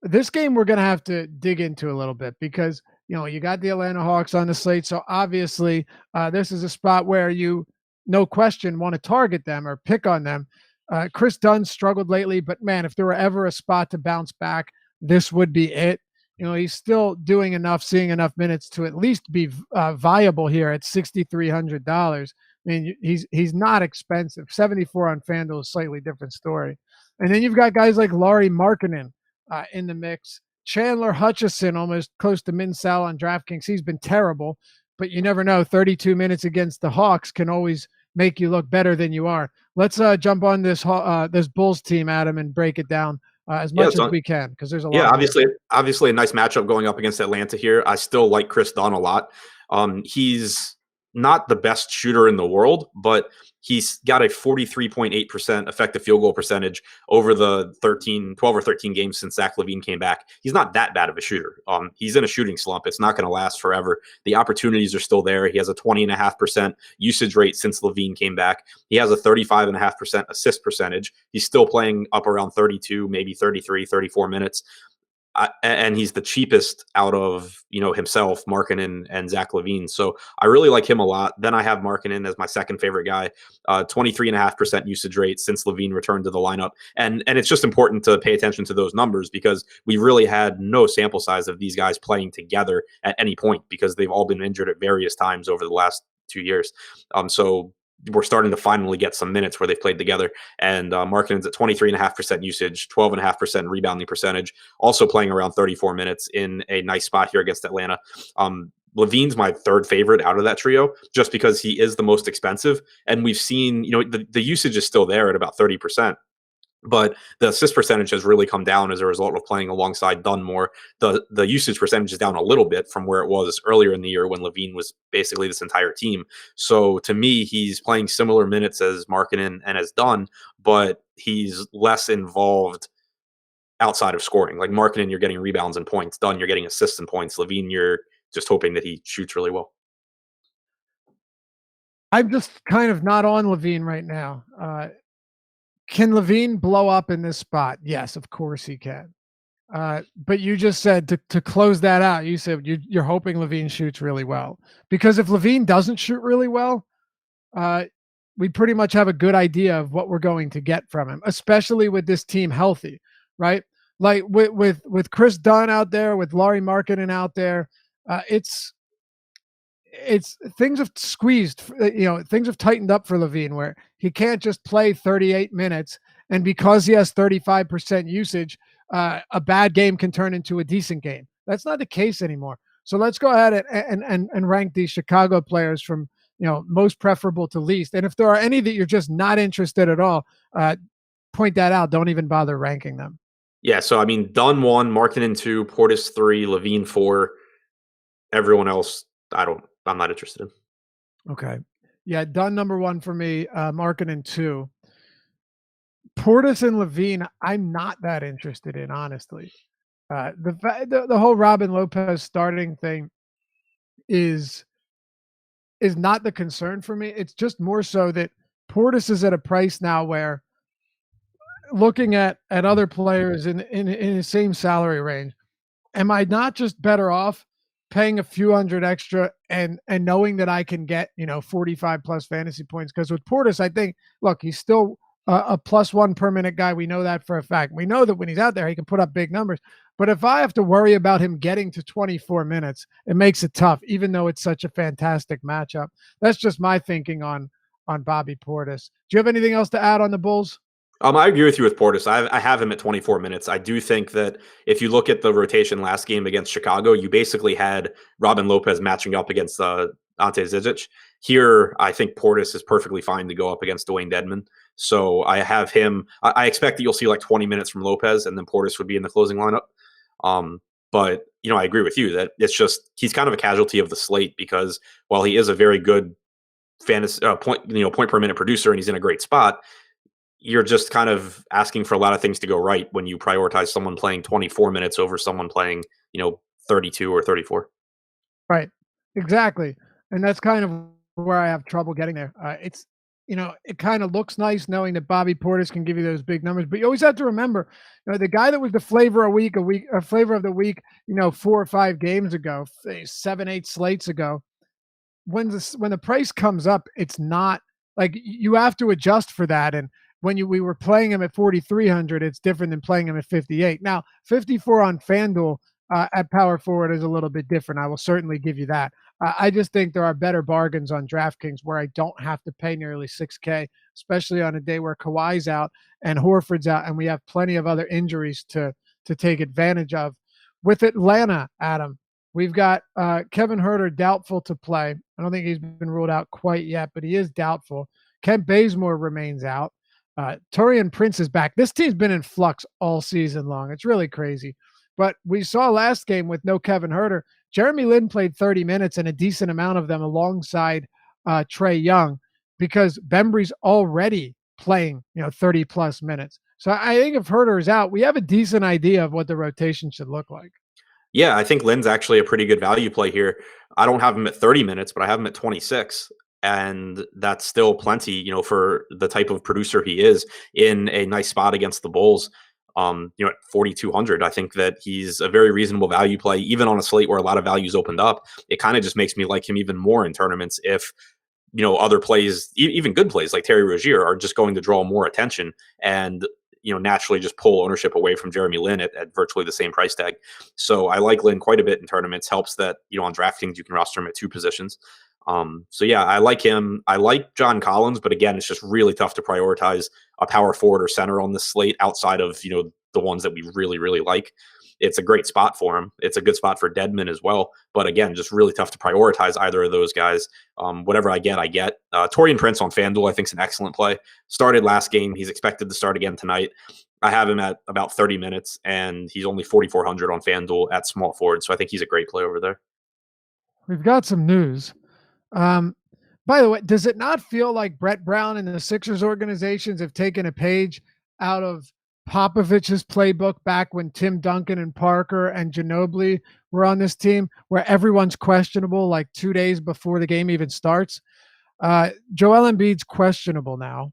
This game we're going to have to dig into a little bit because you got the Atlanta Hawks on the slate, so obviously this is a spot where you, no question, want to target them or pick on them. Chris Dunn struggled lately, but man, if there were ever a spot to bounce back, this would be it. He's still doing enough, seeing enough minutes to at least be viable here at $6,300. I mean, he's not expensive. 74 on FanDuel is a slightly different story. And then you've got guys like Lauri Markkanen in the mix. Chandler Hutchison, almost close to min sal on DraftKings. He's been terrible, but you never know. 32 minutes against the Hawks can always make you look better than you are. Let's jump on this Bulls team, Adam, and break it down as much as we can, because there's a lot. Yeah, obviously a nice matchup going up against Atlanta here. I still like Chris Dunn a lot. He's not the best shooter in the world, but he's got a 43.8% effective field goal percentage over the 12 or 13 games since Zach LaVine came back. He's not that bad of a shooter. He's in a shooting slump. It's not going to last forever. The opportunities are still there. He has a 20.5% usage rate since LaVine came back. He has a 35.5% assist percentage. He's still playing up around 32, maybe 33, 34 minutes. And he's the cheapest out of himself, Markkanen and Zach LaVine. So I really like him a lot. Then I have Markkanen as my second favorite guy. 23.5% usage rate since LaVine returned to the lineup. And it's just important to pay attention to those numbers because we really had no sample size of these guys playing together at any point because they've all been injured at various times over the last 2 years. So we're starting to finally get some minutes where they've played together. And Markkanen's at 23.5% usage, 12.5% rebounding percentage, also playing around 34 minutes in a nice spot here against Atlanta. LaVine's my third favorite out of that trio just because he is the most expensive. And we've seen, the usage is still there at about 30%. But the assist percentage has really come down as a result of playing alongside Dunn more. The usage percentage is down a little bit from where it was earlier in the year when LaVine was basically this entire team. So to me, he's playing similar minutes as Markkanen and as Dunn, but he's less involved outside of scoring. Like Markkanen, you're getting rebounds and points. Dunn, you're getting assists and points. LaVine, you're just hoping that he shoots really well. I'm just kind of not on LaVine right now. Can LaVine blow up in this spot? Yes, of course he can. But you just said to close that out, you said you're hoping LaVine shoots really well. Because if LaVine doesn't shoot really well, we pretty much have a good idea of what we're going to get from him, especially with this team healthy, right? Like with Chris Dunn out there, with Lauri Markkanen out there, it's things have squeezed, things have tightened up for LaVine where he can't just play 38 minutes. And because he has 35% usage, a bad game can turn into a decent game. That's not the case anymore. So let's go ahead and rank these Chicago players from, most preferable to least. And if there are any that you're just not interested at all, point that out. Don't even bother ranking them. Yeah. So, I mean, Dunn 1, Markkanen 2, Portis 3, LaVine 4, everyone else, I'm not interested in. Okay. Yeah, Dunn number 1 for me, Markkanen 2. Portis and LaVine, I'm not that interested in, honestly. The whole Robin Lopez starting thing is not the concern for me. It's just more so that Portis is at a price now where looking at other players in the same salary range, am I not just better off paying a few hundred extra and knowing that I can get 45 plus fantasy points? Because with Portis, I think look, he's still a +1 per minute guy. We know that for a fact. We know that when he's out there, he can put up big numbers. But if I have to worry about him getting to 24 minutes, it makes it tough, even though it's such a fantastic matchup. That's just my thinking on Bobby Portis. Do you have anything else to add on the Bulls? I agree with you with Portis. I have him at 24 minutes. I do think that if you look at the rotation last game against Chicago, you basically had Robin Lopez matching up against Ante Zizic. Here, I think Portis is perfectly fine to go up against Dwayne Dedmon. So I have him. I expect that you'll see like 20 minutes from Lopez, and then Portis would be in the closing lineup. But I agree with you that it's just he's kind of a casualty of the slate because while he is a very good fantasy point per minute producer and he's in a great spot, you're just kind of asking for a lot of things to go right when you prioritize someone playing 24 minutes over someone playing, 32 or 34. Right. Exactly. And that's kind of where I have trouble getting there. It kind of looks nice knowing that Bobby Portis can give you those big numbers, but you always have to remember, the guy that was the flavor of the week, 4 or 5 games ago, 7, 8 slates ago, when the price comes up, it's not like you have to adjust for that. And when we were playing him at 4,300, it's different than playing him at 58. Now, 54 on FanDuel at power forward is a little bit different. I will certainly give you that. I just think there are better bargains on DraftKings where I don't have to pay nearly $6K, especially on a day where Kawhi's out and Horford's out, and we have plenty of other injuries to take advantage of. With Atlanta, Adam, we've got Kevin Huerter doubtful to play. I don't think he's been ruled out quite yet, but he is doubtful. Kent Bazemore remains out. Taurean Prince is back. This team's been in flux all season long. It's really crazy. But we saw last game with no Kevin Huerter, Jeremy Lin played 30 minutes and a decent amount of them alongside Trae Young because Bembry's already playing 30 plus minutes. So I think if Huerter is out, we have a decent idea of what the rotation should look like. Yeah, I think Lin's actually a pretty good value play here. I don't have him at 30 minutes, but I have him at 26. And that's still plenty, for the type of producer he is in a nice spot against the Bulls. At 4,200, I think that he's a very reasonable value play, even on a slate where a lot of values opened up. It kind of just makes me like him even more in tournaments if, other plays, even good plays like Terry Rozier are just going to draw more attention and, naturally just pull ownership away from Jeremy Lin at virtually the same price tag. So I like Lin quite a bit in tournaments. Helps that, on DraftKings, you can roster him at 2 positions. So yeah, I like him. I like John Collins, but again, it's just really tough to prioritize a power forward or center on this slate outside of, the ones that we really, really like. It's a great spot for him. It's a good spot for Dedmon as well. But again, just really tough to prioritize either of those guys. Whatever I get. Taurean Prince on FanDuel, I think, is an excellent play. Started last game. He's expected to start again tonight. I have him at about 30 minutes, and he's only 4,400 on FanDuel at small forward. So I think he's a great play over there. We've got some news. By the way, does it not feel like Brett Brown and the Sixers organizations have taken a page out of Popovich's playbook back when Tim Duncan and Parker and Ginobili were on this team, where everyone's questionable like 2 days before the game even starts? Joel Embiid's questionable now.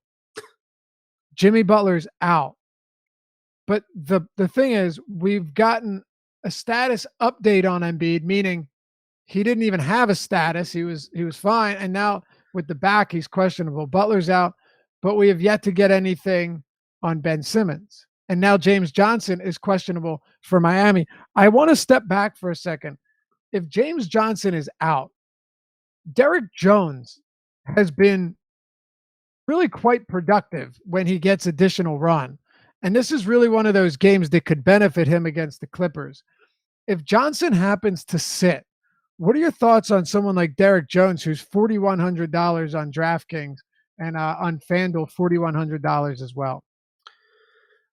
Jimmy Butler's out. But the thing is, we've gotten a status update on Embiid, meaning he didn't even have a status. He was fine. And now with the back, he's questionable. Butler's out, but we have yet to get anything on Ben Simmons. And now James Johnson is questionable for Miami. I want to step back for a second. If James Johnson is out, Derek Jones has been really quite productive when he gets additional run. And this is really one of those games that could benefit him against the Clippers. If Johnson happens to sit, what are your thoughts on someone like Derek Jones, who's $4,100 on DraftKings and on FanDuel, $4,100 as well?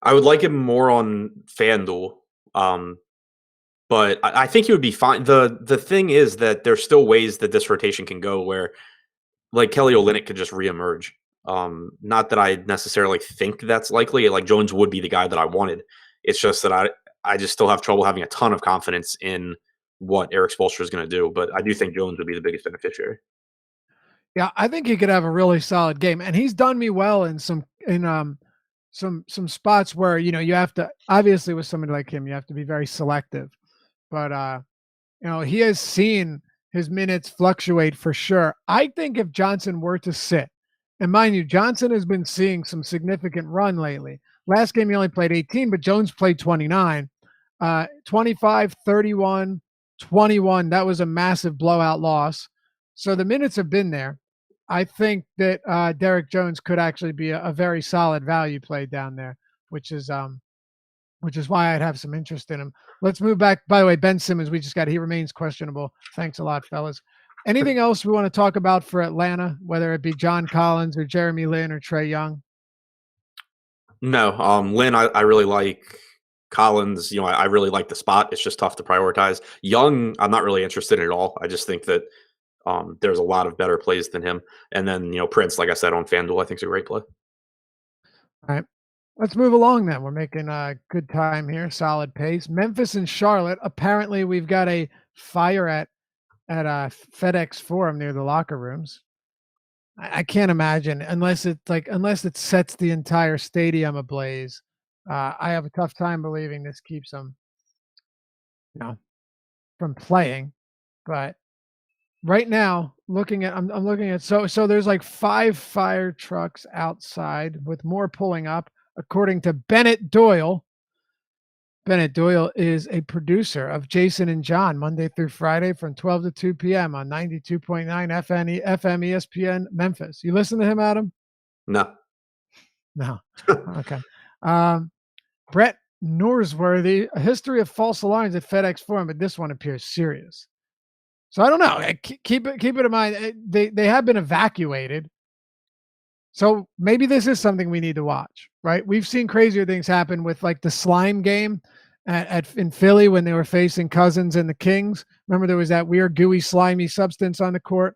I would like him more on FanDuel, but I think he would be fine. The thing is that there's still ways that this rotation can go where, like, Kelly Olynyk could just reemerge. Not that I necessarily think that's likely. Like, Jones would be the guy that I wanted. It's just that I just still have trouble having a ton of confidence in what Eric Spoelstra is going to do. But I do think Jones would be the biggest beneficiary. Yeah, I think he could have a really solid game, and he's done me well in some spots where you have to, obviously with somebody like him, you have to be very selective. But he has seen his minutes fluctuate for sure. I think if Johnson were to sit, and mind you, Johnson has been seeing some significant run lately. Last game he only played 18, but Jones played 29. 25, 31, 21. That was a massive blowout loss. So the minutes have been there. I think that Derek Jones could actually be a very solid value play down there, which is why I'd have some interest in him. Let's move back. By the way, Ben Simmons, he remains questionable. Thanks a lot, fellas. Anything else we want to talk about for Atlanta, whether it be John Collins or Jeremy Lin or Trae Young? No, Lin, I really like. Collins, I really like the spot. It's just tough to prioritize. Young, I'm not really interested in at all. I just think that there's a lot of better plays than him. And then, Prince, like I said, on FanDuel, I think is a great play. All right. Let's move along then. We're making a good time here, solid pace. Memphis and Charlotte. Apparently, we've got a fire at FedEx Forum near the locker rooms. I can't imagine unless it sets the entire stadium ablaze. I have a tough time believing this keeps them, from playing. But right now, I'm looking at so there's like 5 fire trucks outside with more pulling up, according to Bennett Doyle. Bennett Doyle is a producer of Jason and John Monday through Friday from 12 to 2 p.m. on 92.9 FM ESPN Memphis. You listen to him, Adam? No. Okay. Brett Norsworthy, a history of false alarms at FedEx Forum, but this one appears serious. So I don't know. Keep it in mind. They have been evacuated. So maybe this is something we need to watch, right? We've seen crazier things happen with like the slime game in Philly when they were facing Cousins and the Kings. Remember there was that weird gooey slimy substance on the court.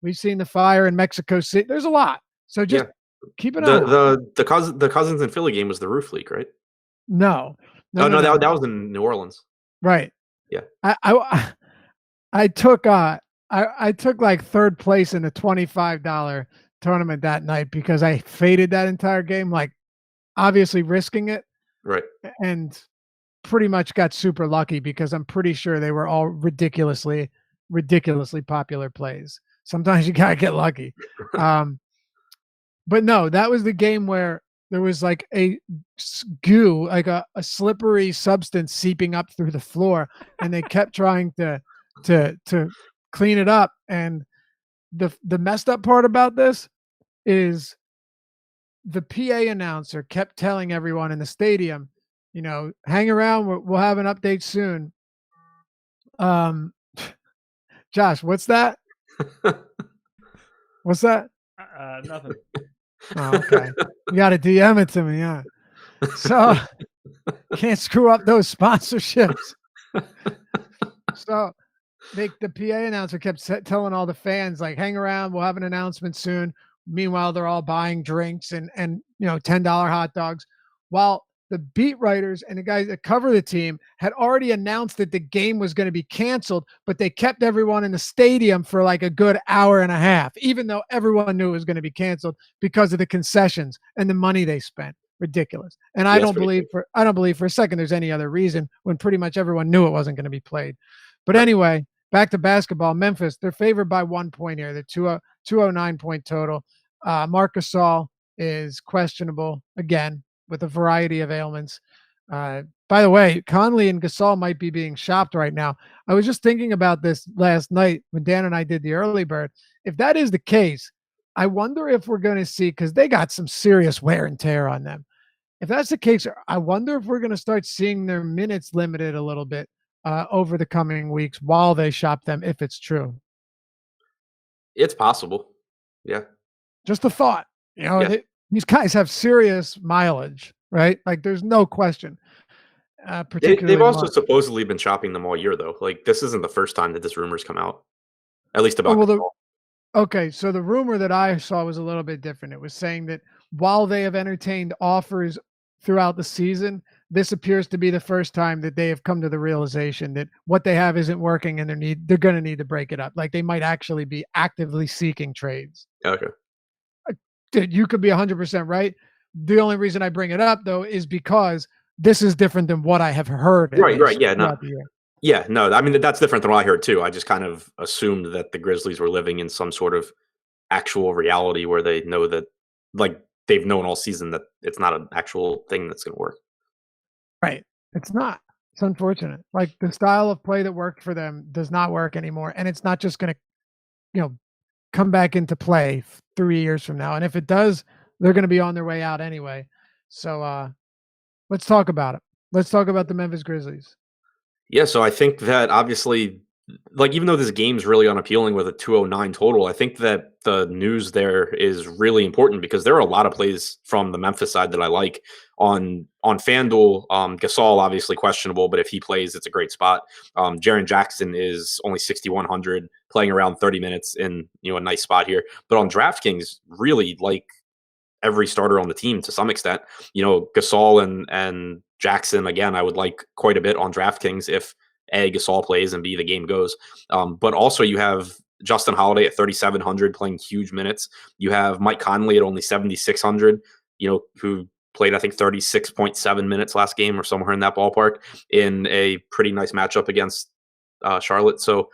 We've seen the fire in Mexico City. There's a lot. So just keep an eye on the Cousins and Philly game was the roof leak, right? No. That was in New Orleans. Right. Yeah. I took like third place in the $25 tournament that night because I faded that entire game, like obviously risking it. Right. And pretty much got super lucky because I'm pretty sure they were all ridiculously popular plays. Sometimes you gotta get lucky. But no, that was the game where there was like a goo, like a slippery substance seeping up through the floor, and they kept trying to clean it up. And the messed up part about this is the PA announcer kept telling everyone in the stadium, hang around, we'll have an update soon. Josh, what's that? What's that? Nothing. Oh, okay. You got to DM it to me, yeah. So can't screw up those sponsorships. So the PA announcer kept telling all the fans, like, hang around, we'll have an announcement soon. Meanwhile, they're all buying drinks and $10 hot dogs, while the beat writers and the guys that cover the team had already announced that the game was going to be canceled, but they kept everyone in the stadium for like a good hour and a half, even though everyone knew it was going to be canceled because of the concessions and the money they spent. Ridiculous. And I don't believe for a second there's any other reason when pretty much everyone knew it wasn't going to be played. But anyway, back to basketball. Memphis, they're favored by 1 point here. The 209 point total. Marc Gasol is questionable again with a variety of ailments. By the way, Conley and Gasol might be being shopped right now. I was just thinking about this last night when Dan and I did the early bird. If that is the case, I wonder if we're going to see, because they got some serious wear and tear on them. If that's the case, I wonder if we're going to start seeing their minutes limited a little bit over the coming weeks while they shop them, if it's true. It's possible. Yeah. Just a thought. These guys have serious mileage, right? Like, there's no question. They've also supposedly been shopping them all year, though. Like, this isn't the first time that this rumor's come out, at least about. Okay, so the rumor that I saw was a little bit different. It was saying that while they have entertained offers throughout the season, this appears to be the first time that they have come to the realization that what they have isn't working, and they're going to need to break it up. Like, they might actually be actively seeking trades. Okay. Dude, you could be 100% right, The only reason I bring it up though is because this is different than what I have heard at Right, least yeah, no. throughout the year. Yeah, no, I mean, that's different than what I heard too. I just kind of assumed that the Grizzlies were living in some sort of actual reality where they know that, like, they've known all season that it's not an actual thing that's gonna work. Right. It's not. It's unfortunate. Like the style of play that worked for them does not work anymore, and it's not just gonna, you know, come back into play 3 years from now. And if it does, they're gonna be on their way out anyway. So let's talk about it. Let's talk about the Memphis Grizzlies. Yeah, so I think that obviously, like, even though this game's really unappealing with a 209 total, I think that the news there is really important because there are a lot of plays from the Memphis side that I like on FanDuel. Gasol obviously questionable, but if he plays, it's a great spot. Jaren Jackson is only 6,100, playing around 30 minutes in a nice spot here. But on DraftKings, really like every starter on the team to some extent. Gasol and Jackson again, I would like quite a bit on DraftKings if A, Gasol plays, and B, the game goes. But also you have Justin Holiday at 3,700 playing huge minutes. You have Mike Conley at only 7,600. Who played I think 36.7 minutes last game or somewhere in that ballpark in a pretty nice matchup against Charlotte. So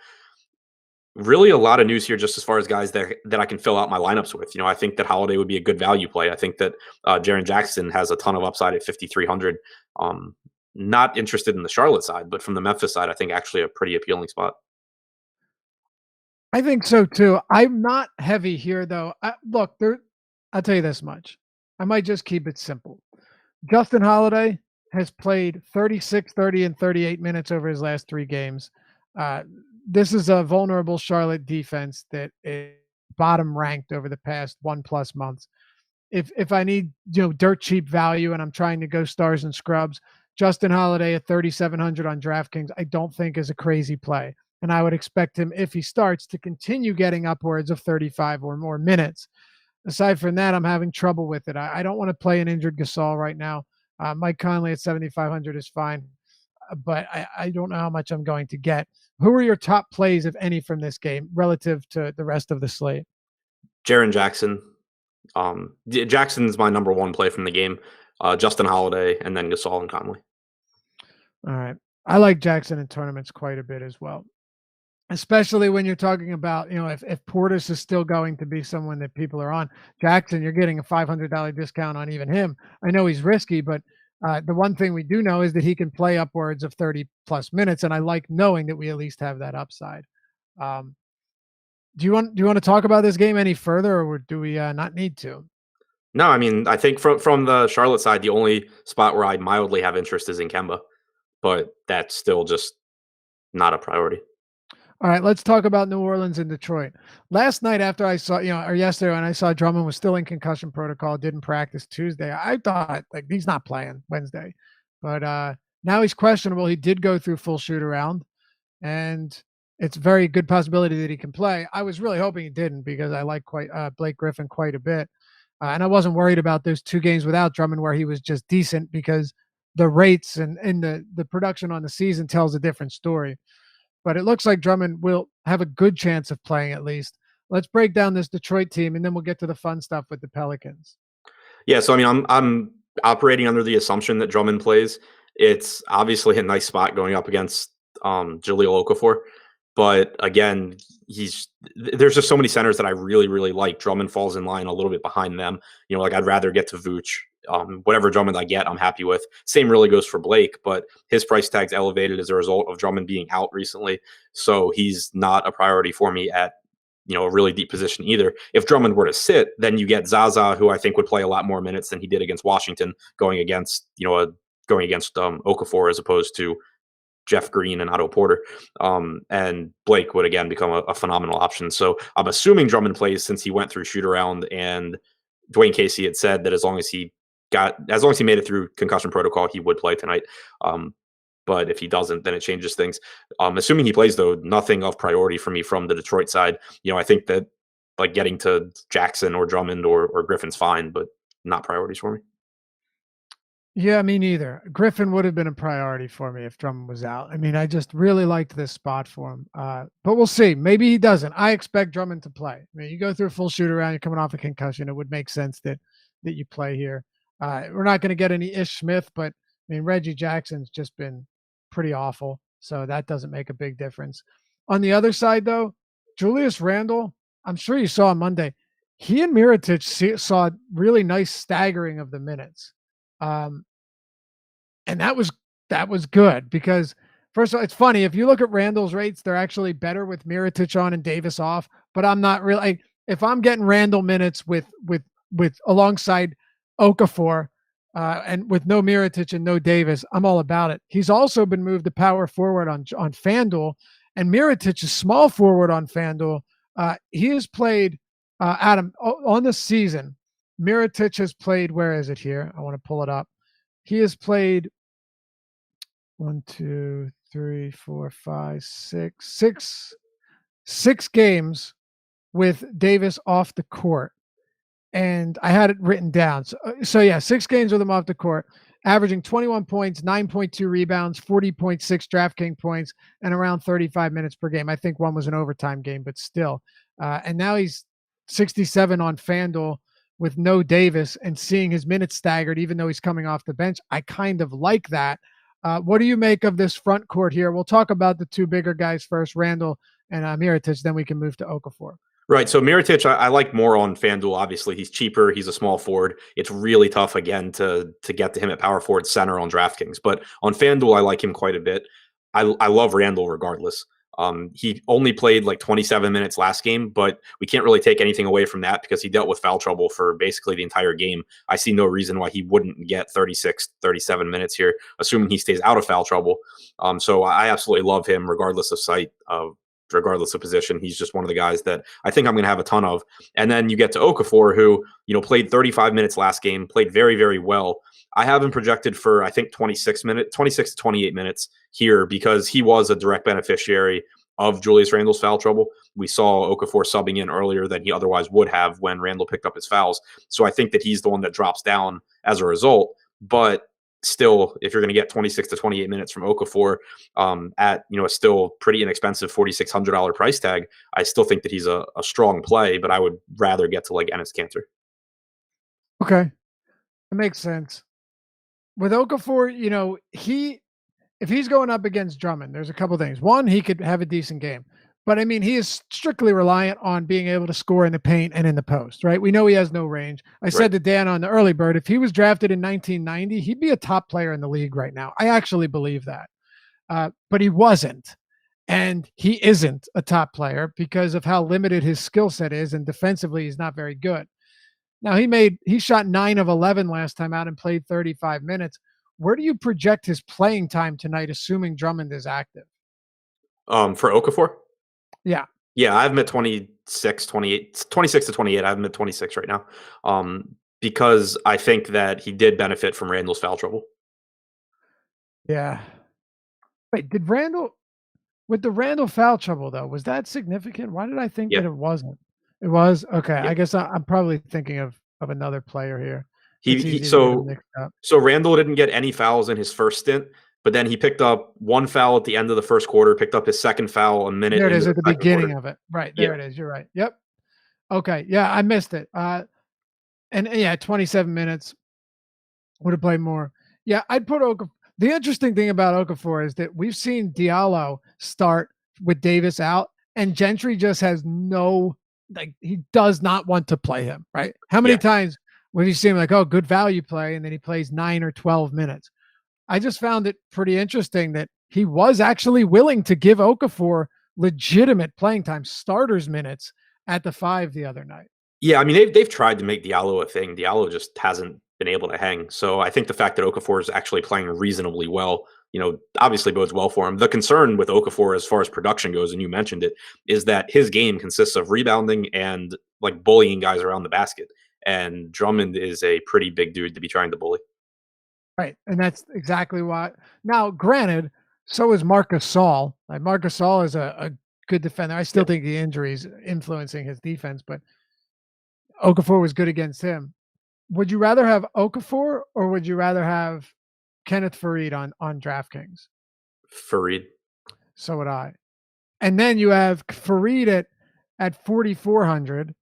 really a lot of news here just as far as guys that I can fill out my lineups with. I think that Holiday would be a good value play. I think that Jaren Jackson has a ton of upside at 5,300. Not interested in the Charlotte side, but from the Memphis side, I think actually a pretty appealing spot. I think so too. I'm not heavy here though. Look, I'll tell you this much. I might just keep it simple. Justin Holiday has played 36, 30, and 38 minutes over his last 3 games. This is a vulnerable Charlotte defense that is bottom ranked over the past 1+ months. If I need dirt cheap value and I'm trying to go stars and scrubs, Justin Holiday at 3,700 on DraftKings, I don't think is a crazy play. And I would expect him, if he starts, to continue getting upwards of 35 or more minutes. Aside from that, I'm having trouble with it. I don't want to play an injured Gasol right now. Mike Conley at 7,500 is fine, but I don't know how much I'm going to get. Who are your top plays, if any, from this game relative to the rest of the slate? Jaren Jackson. Jackson's my number one play from the game. Justin Holiday, and then Gasol and Conley. All right. I like Jackson in tournaments quite a bit as well, especially when you're talking about, if Portis is still going to be someone that people are on. Jackson, you're getting a $500 discount on even him. I know he's risky, but the one thing we do know is that he can play upwards of 30+ minutes, and I like knowing that we at least have that upside. Do you want to talk about this game any further, or do we not need to? No, I mean, I think from the Charlotte side, the only spot where I mildly have interest is in Kemba, but that's still just not a priority. All right, let's talk about New Orleans and Detroit. Last night after I saw, or yesterday when I saw Drummond was still in concussion protocol, didn't practice Tuesday, I thought, like, he's not playing Wednesday. But now he's questionable. He did go through full shoot around, and it's a very good possibility that he can play. I was really hoping he didn't because I like Blake Griffin quite a bit. And I wasn't worried about those 2 games without Drummond where he was just decent, because the rates and the production on the season tells a different story. But it looks like Drummond will have a good chance of playing at least. Let's break down this Detroit team, and then we'll get to the fun stuff with the Pelicans. Yeah, so I mean, I'm operating under the assumption that Drummond plays. It's obviously a nice spot going up against Jahlil Okafor, but again, there's just so many centers that I really, really like. Drummond falls in line a little bit behind them. Like, I'd rather get to Vooch. Whatever Drummond I get, I'm happy with. Same really goes for Blake, but his price tag's elevated as a result of Drummond being out recently. So he's not a priority for me at a really deep position either. If Drummond were to sit, then you get Zaza, who I think would play a lot more minutes than he did against Washington, going against Okafor as opposed to Jeff Green and Otto Porter. And Blake would again become a phenomenal option. So I'm assuming Drummond plays since he went through shoot around, and Dwayne Casey had said that as long as he made it through concussion protocol, he would play tonight. But if he doesn't, then it changes things. Assuming he plays, though, nothing of priority for me from the Detroit side. I think that, like, getting to Jackson or Drummond or Griffin's fine, but not priorities for me. Yeah, me neither. Griffin would have been a priority for me if Drummond was out. I mean, I just really liked this spot for him. But we'll see. Maybe he doesn't. I expect Drummond to play. I mean, you go through a full shoot around, you're coming off a concussion. It would make sense that you play here. We're not going to get any Ish Smith, but I mean, Reggie Jackson's just been pretty awful. So that doesn't make a big difference. On the other side, though, Julius Randle, I'm sure you saw on Monday, he and Mirotic saw really nice staggering of the minutes. And that was good because first of all, it's funny. If you look at Randall's rates, they're actually better with Mirotic on and Davis off. But I'm not really if I'm getting Randall minutes with alongside Okafor and with no Mirotic and no Davis, I'm all about it. He's also been moved to power forward on FanDuel, and Mirotic is small forward on FanDuel. He has played Adam on the season. Mirotic has played. Where is it here? I want to pull it up. He has played 1, 2, 3, 4, 5, 6 games with Davis off the court. And I had it written down. So yeah, 6 games with him off the court, averaging 21 points, 9.2 rebounds, 40.6 DraftKings points, and around 35 minutes per game. I think one was an overtime game, but still. And now he's 67 on FanDuel with no Davis and seeing his minutes staggered, even though he's coming off the bench. I kind of like that. What do you make of this front court here? We'll talk about the 2 bigger guys first, Randall and Mirotic, then we can move to Okafor. Right. So Mirotic, I like more on FanDuel. Obviously, he's cheaper. He's a small forward. It's really tough again to get to him at power forward center on DraftKings. But on FanDuel, I like him quite a bit. I love Randall regardless. He only played like 27 minutes last game, but we can't really take anything away from that because he dealt with foul trouble for basically the entire game. I see no reason why he wouldn't get 36, 37 minutes here, assuming he stays out of foul trouble. So I absolutely love him regardless of site. Regardless of position, he's just one of the guys that I think I'm going to have a ton of. And then you get to Okafor, who played 35 minutes last game, played very, very well. I have him projected for I think 26 to 28 minutes here because he was a direct beneficiary of Julius Randle's foul trouble. We saw Okafor subbing in earlier than he otherwise would have when Randle picked up his fouls. So I think that he's the one that drops down as a result. But still, if you're going to get 26 to 28 minutes from Okafor at a still pretty inexpensive $4,600 price tag, I still think that he's a strong play, but I would rather get to like Enes Kanter. Okay, that makes sense. With Okafor, if he's going up against Drummond, there's a couple things. One, he could have a decent game. But I mean, he is strictly reliant on being able to score in the paint and in the post, right? We know he has no range. I said to Dan on the early bird, if he was drafted in 1990, he'd be a top player in the league right now. I actually believe that. But he wasn't. And he isn't a top player because of how limited his skill set is. And defensively, he's not very good. Now, he shot 9 of 11 last time out and played 35 minutes. Where do you project his playing time tonight, assuming Drummond is active? For Okafor? Yeah. Yeah, I have him at 26 to 28. I have him at 26 right now because I think that he did benefit from Randall's foul trouble. Yeah. Wait, with the Randall foul trouble, though, was that significant? Why did I think that it wasn't? It was? Okay. Yeah. I guess I'm probably thinking of another player here. So Randall didn't get any fouls in his first stint. But then he picked up 1 foul at the end of the first quarter, picked up his second foul a minute. There it is at the beginning of it. Right. There it is. You're right. Yep. Okay. Yeah, I missed it. And yeah, 27 minutes. Would have played more. Yeah, I'd put Okafor. The interesting thing about Okafor is that we've seen Diallo start with Davis out, and Gentry just has he does not want to play him, right? How many times have you seen like, oh, good value play, and then he plays 9 or 12 minutes? I just found it pretty interesting that he was actually willing to give Okafor legitimate playing time, starters minutes at the 5 the other night. Yeah, I mean, they've tried to make Diallo a thing. Diallo just hasn't been able to hang. So I think the fact that Okafor is actually playing reasonably well, obviously bodes well for him. The concern with Okafor as far as production goes, and you mentioned it, is that his game consists of rebounding and like bullying guys around the basket. And Drummond is a pretty big dude to be trying to bully. Right, and that's exactly why. Now, granted, so is Marc Gasol. Like Marc Gasol is a good defender. I still think the injuries influencing his defense, but Okafor was good against him. Would you rather have Okafor or would you rather have Kenneth Faried on DraftKings? Faried. So would I. And then you have Faried at 4,400.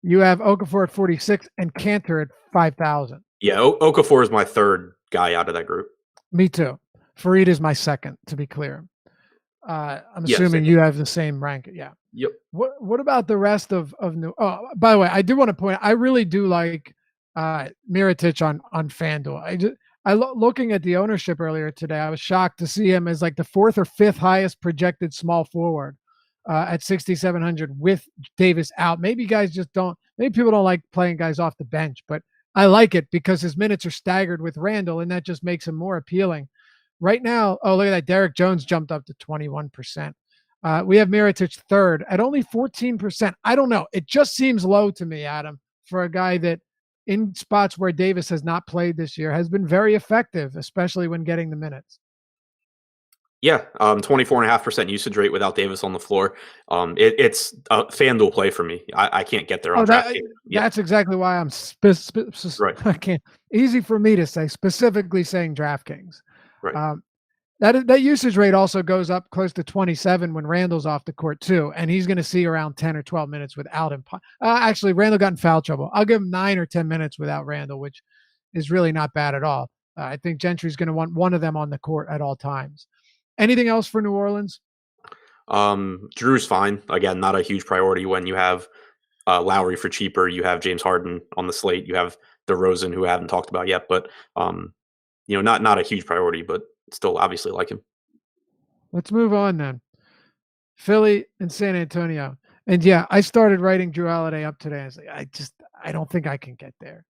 You have Okafor at 46 and Kanter at 5,000. Yeah, Okafor is my third guy out of that group. Me too. Fareed is my second, to be clear. I'm Yeah, assuming same here. you have the same rank. Yeah. Yep. What about the rest of New? Oh, by the way, I do want to point out, I really do like Mirotic on FanDuel. Looking at the ownership earlier today, I was shocked to see him as like the fourth or fifth highest projected small forward at 6,700 with Davis out. Maybe guys just don't. Maybe people don't like playing guys off the bench, but I like it because his minutes are staggered with Randall, and that just makes him more appealing. Right now, oh, look at that. Derek Jones jumped up to 21%. We have Mirotic third at only 14%. I don't know. It just seems low to me, Adam, for a guy that in spots where Davis has not played this year has been very effective, especially when getting the minutes. Yeah, 24.5% usage rate without Davis on the floor. It's a FanDuel play for me. I can't get there on DraftKings. Yeah, That's exactly why I'm right, I can't. Easy for me to say, specifically saying DraftKings. right. That usage rate also goes up close to 27 when Randall's off the court too, and he's going to see around 10 or 12 minutes without him. Actually, Randall got in foul trouble. I'll give him 9 or 10 minutes without Randall, which is really not bad at all. I think Gentry's going to want one of them on the court at all times. Anything else for New Orleans? Drew's fine. Again, not a huge priority when you have Lowry for cheaper. You have James Harden on the slate. You have DeRozan, who I haven't talked about yet, but not a huge priority, but still obviously like him. Let's move on then. Philly and San Antonio. And yeah, I started writing Drew Holiday up today. I was like, I don't think I can get there.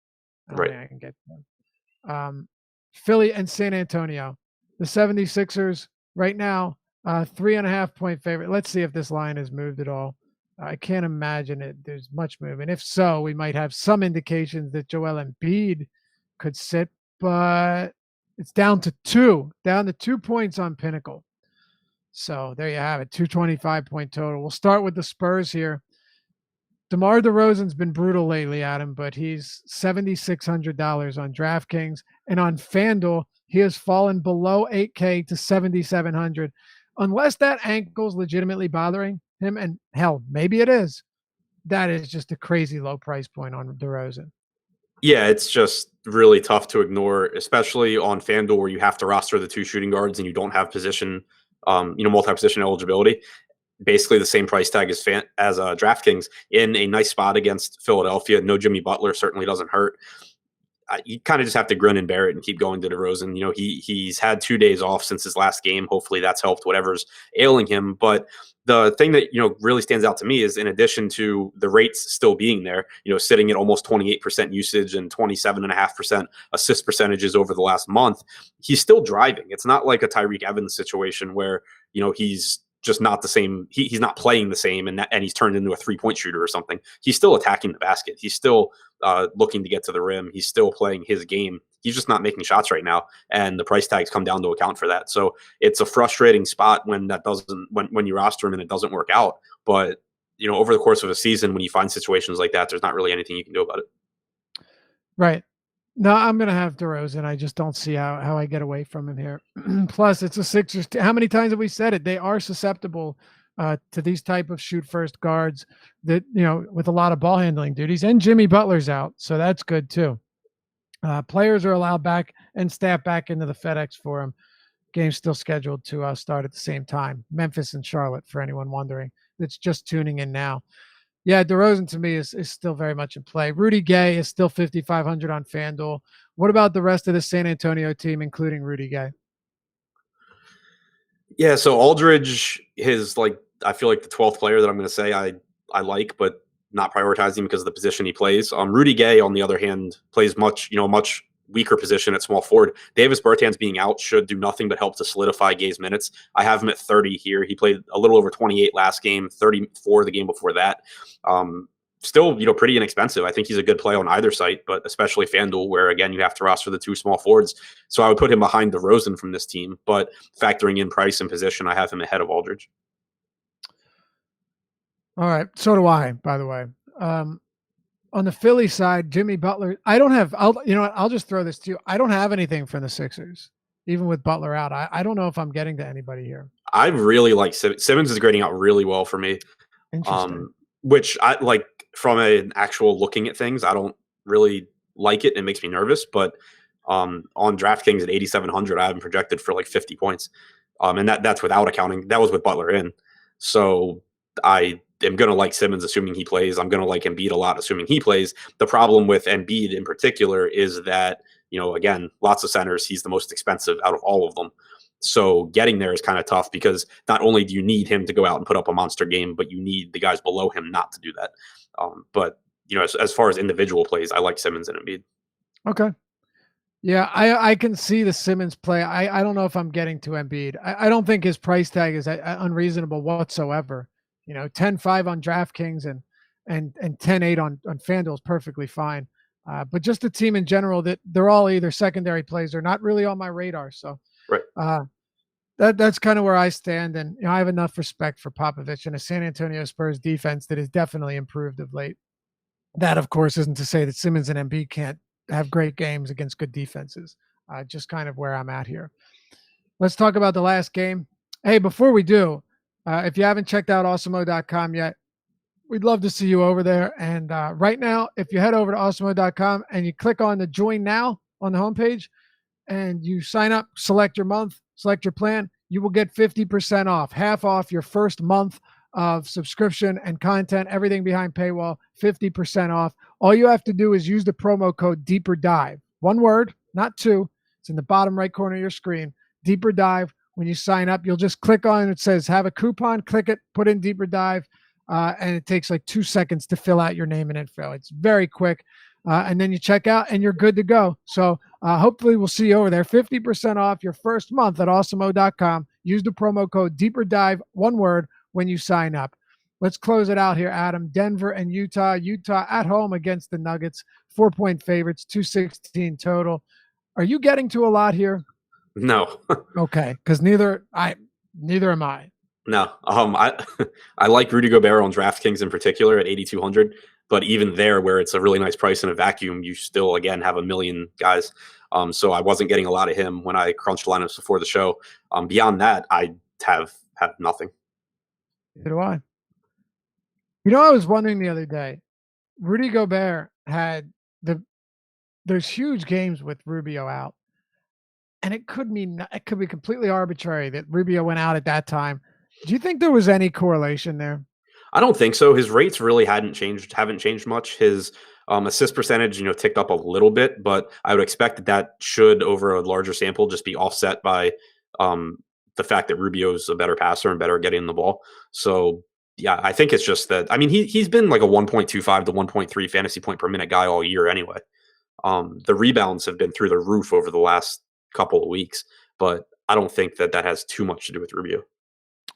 I don't Right. think I can get there. Philly and San Antonio. The 76ers right now, 3.5 point favorite. Let's see if this line has moved at all. I can't imagine there's much movement. If so, we might have some indications that Joel Embiid could sit, but it's down to 2 points on Pinnacle. So there you have it, 225 point total. We'll start with the Spurs here. DeMar DeRozan's been brutal lately, Adam, but he's $7,600 on DraftKings, and on FanDuel he has fallen below 8K to 7,700. Unless that ankle's legitimately bothering him, and hell, maybe it is. That is just a crazy low price point on DeRozan. Yeah, it's just really tough to ignore, especially on FanDuel where you have to roster the two shooting guards and you don't have position, multi-position eligibility. Basically the same price tag as DraftKings in a nice spot against Philadelphia. No Jimmy Butler certainly doesn't hurt. You kind of just have to grin and bear it and keep going to DeRozan. He's had 2 days off since his last game. Hopefully that's helped whatever's ailing him. But the thing that really stands out to me is, in addition to the rates still being there, sitting at almost 28% usage and 27.5% assist percentages over the last month, he's still driving. It's not like a Tyreek Evans situation where he's just not the same. He's not playing the same, and he's turned into a 3-point shooter or something. He's still attacking the basket. He's still looking to get to the rim. He's still playing his game. He's just not making shots right now, and the price tags come down to account for that. So it's a frustrating spot when that doesn't when you roster him and it doesn't work out. But over the course of a season, when you find situations like that, there's not really anything you can do about it. Right. No, I'm going to have DeRozan. I just don't see how I get away from him here. Plus, it's a Sixers. How many times have we said it? They are susceptible to these type of shoot first guards that, with a lot of ball handling duties. And Jimmy Butler's out, so that's good too. Players are allowed back and staff back into the FedEx Forum. Game's still scheduled to start at the same time. Memphis and Charlotte, for anyone wondering that's just tuning in now. Yeah, DeRozan to me is still very much in play. Rudy Gay is still 5,500 on FanDuel. What about the rest of the San Antonio team, including Rudy Gay? Yeah, so Aldridge is I feel like the 12th player that I'm going to say I like, but not prioritizing because of the position he plays. Rudy Gay, on the other hand, plays much weaker position at small forward. Davis Bertans being out should do nothing but help to solidify Gay's minutes. I have him at 30 here. He played a little over 28 last game, 34 the game before that. Still, pretty inexpensive. I think he's a good play on either site, but especially FanDuel, where again you have to roster the two small forwards. So I would put him behind DeRozan from this team, but factoring in price and position, I have him ahead of Aldridge. All right, so do I. By the way, on the Philly side, Jimmy Butler. I don't have. I'll just throw this to you. I don't have anything from the Sixers, even with Butler out. I don't know if I'm getting to anybody here. I really like Simmons is grading out really well for me. Interesting. Which I like from an actual looking at things. I don't really like it. It makes me nervous, but on DraftKings at 8,700, I have him projected for like 50 points. And that's without accounting. That was with Butler in. So I am going to like Simmons, assuming he plays. I'm going to like Embiid a lot, assuming he plays. The problem with Embiid in particular is that, again, lots of centers. He's the most expensive out of all of them. So getting there is kind of tough because not only do you need him to go out and put up a monster game, but you need the guys below him not to do that. But as far as individual plays, I like Simmons and Embiid. Okay. Yeah, I can see the Simmons play. I don't know if I'm getting to Embiid. I don't think his price tag is unreasonable whatsoever. 10-5 on DraftKings and 10-8 on FanDuel is perfectly fine. But just the team in general, that they're all either secondary plays or not really on my radar. So right. That's kind of where I stand. And I have enough respect for Popovich and a San Antonio Spurs defense that has definitely improved of late. That, of course, isn't to say that Simmons and Embiid can't have great games against good defenses. Just kind of where I'm at here. Let's talk about the last game. Hey, before we do, if you haven't checked out awesemo.com yet, we'd love to see you over there. And right now, if you head over to awesemo.com and you click on the Join Now on the homepage and you sign up, select your month, select your plan, you will get 50% off, half off your first month of subscription and content, everything behind paywall, 50% off. All you have to do is use the promo code Deeper Dive. One word, not two. It's in the bottom right corner of your screen. Deeper Dive. When you sign up, you'll just click on it. Says have a coupon, click it, put in Deeper Dive, and it takes like 2 seconds to fill out your name and info. It's very quick. And then you check out and you're good to go. So hopefully we'll see you over there. 50% off your first month at awesemo.com. Use the promo code Deeper Dive, one word, when you sign up. Let's close it out here, Adam. Denver and Utah. Utah at home against the Nuggets. 4-point favorites, 216 total. Are you getting to a lot here? No. Okay, because neither am I. No. I like Rudy Gobert on DraftKings in particular at 8,200. But even there, where it's a really nice price in a vacuum, you still, again, have a million guys. So I wasn't getting a lot of him when I crunched lineups before the show. Beyond that, I have nothing. Neither do I. I was wondering the other day, Rudy Gobert had those huge games with Rubio out. And it could be completely arbitrary that Rubio went out at that time. Do you think there was any correlation there? I don't think so. His rates really haven't changed much. His assist percentage, ticked up a little bit, but I would expect that should, over a larger sample, just be offset by the fact that Rubio's a better passer and better at getting the ball. So yeah, I think it's just that. I mean, he's been like a 1.25 to 1.3 fantasy point per minute guy all year anyway. The rebounds have been through the roof over the last couple of weeks, but I don't think that has too much to do with Rubio.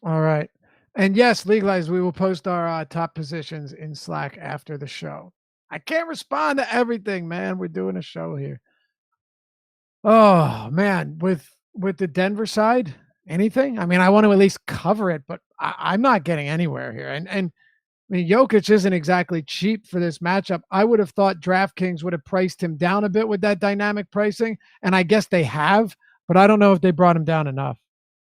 All right. And yes, legalized, we will post our top positions in Slack after the show. I can't respond to everything, man. We're doing a show here. Oh, man. With the Denver side, anything? I mean, I want to at least cover it, but I'm not getting anywhere here. And I mean, Jokic isn't exactly cheap for this matchup. I would have thought DraftKings would have priced him down a bit with that dynamic pricing, and I guess they have, but I don't know if they brought him down enough.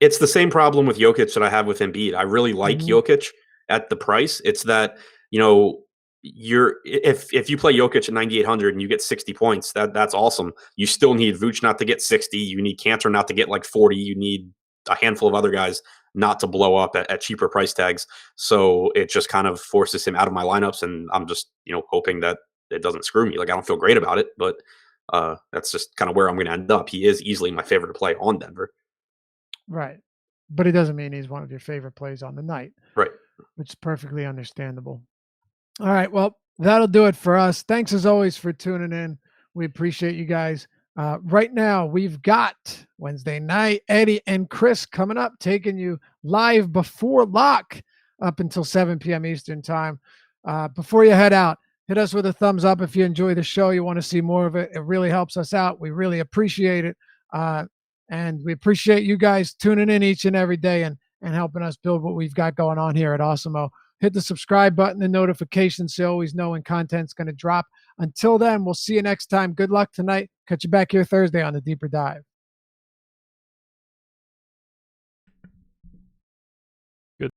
It's the same problem with Jokic that I have with Embiid. I really like Jokic at the price. It's that, if you play Jokic at 9,800 and you get 60 points, that's awesome. You still need Vooch not to get 60. You need Cantor not to get like 40. You need a handful of other guys not to blow up at cheaper price tags. So it just kind of forces him out of my lineups, and I'm just, hoping that it doesn't screw me. Like, I don't feel great about it, but that's just kind of where I'm going to end up. He is easily my favorite to play on Denver. Right. But it doesn't mean he's one of your favorite plays on the night. Right. Which is perfectly understandable. All right. Well, that'll do it for us. Thanks as always for tuning in. We appreciate you guys. Right now, we've got Wednesday night, Eddie and Chris coming up, taking you live before lock up until 7 p.m. Eastern time. Before you head out, hit us with a thumbs up if you enjoy the show. You want to see more of it. It really helps us out. We really appreciate it. And we appreciate you guys tuning in each and every day and helping us build what we've got going on here at Awesemo. Hit the subscribe button and notifications so you always know when content's going to drop. Until then, we'll see you next time. Good luck tonight. Catch you back here Thursday on the Deeper Dive.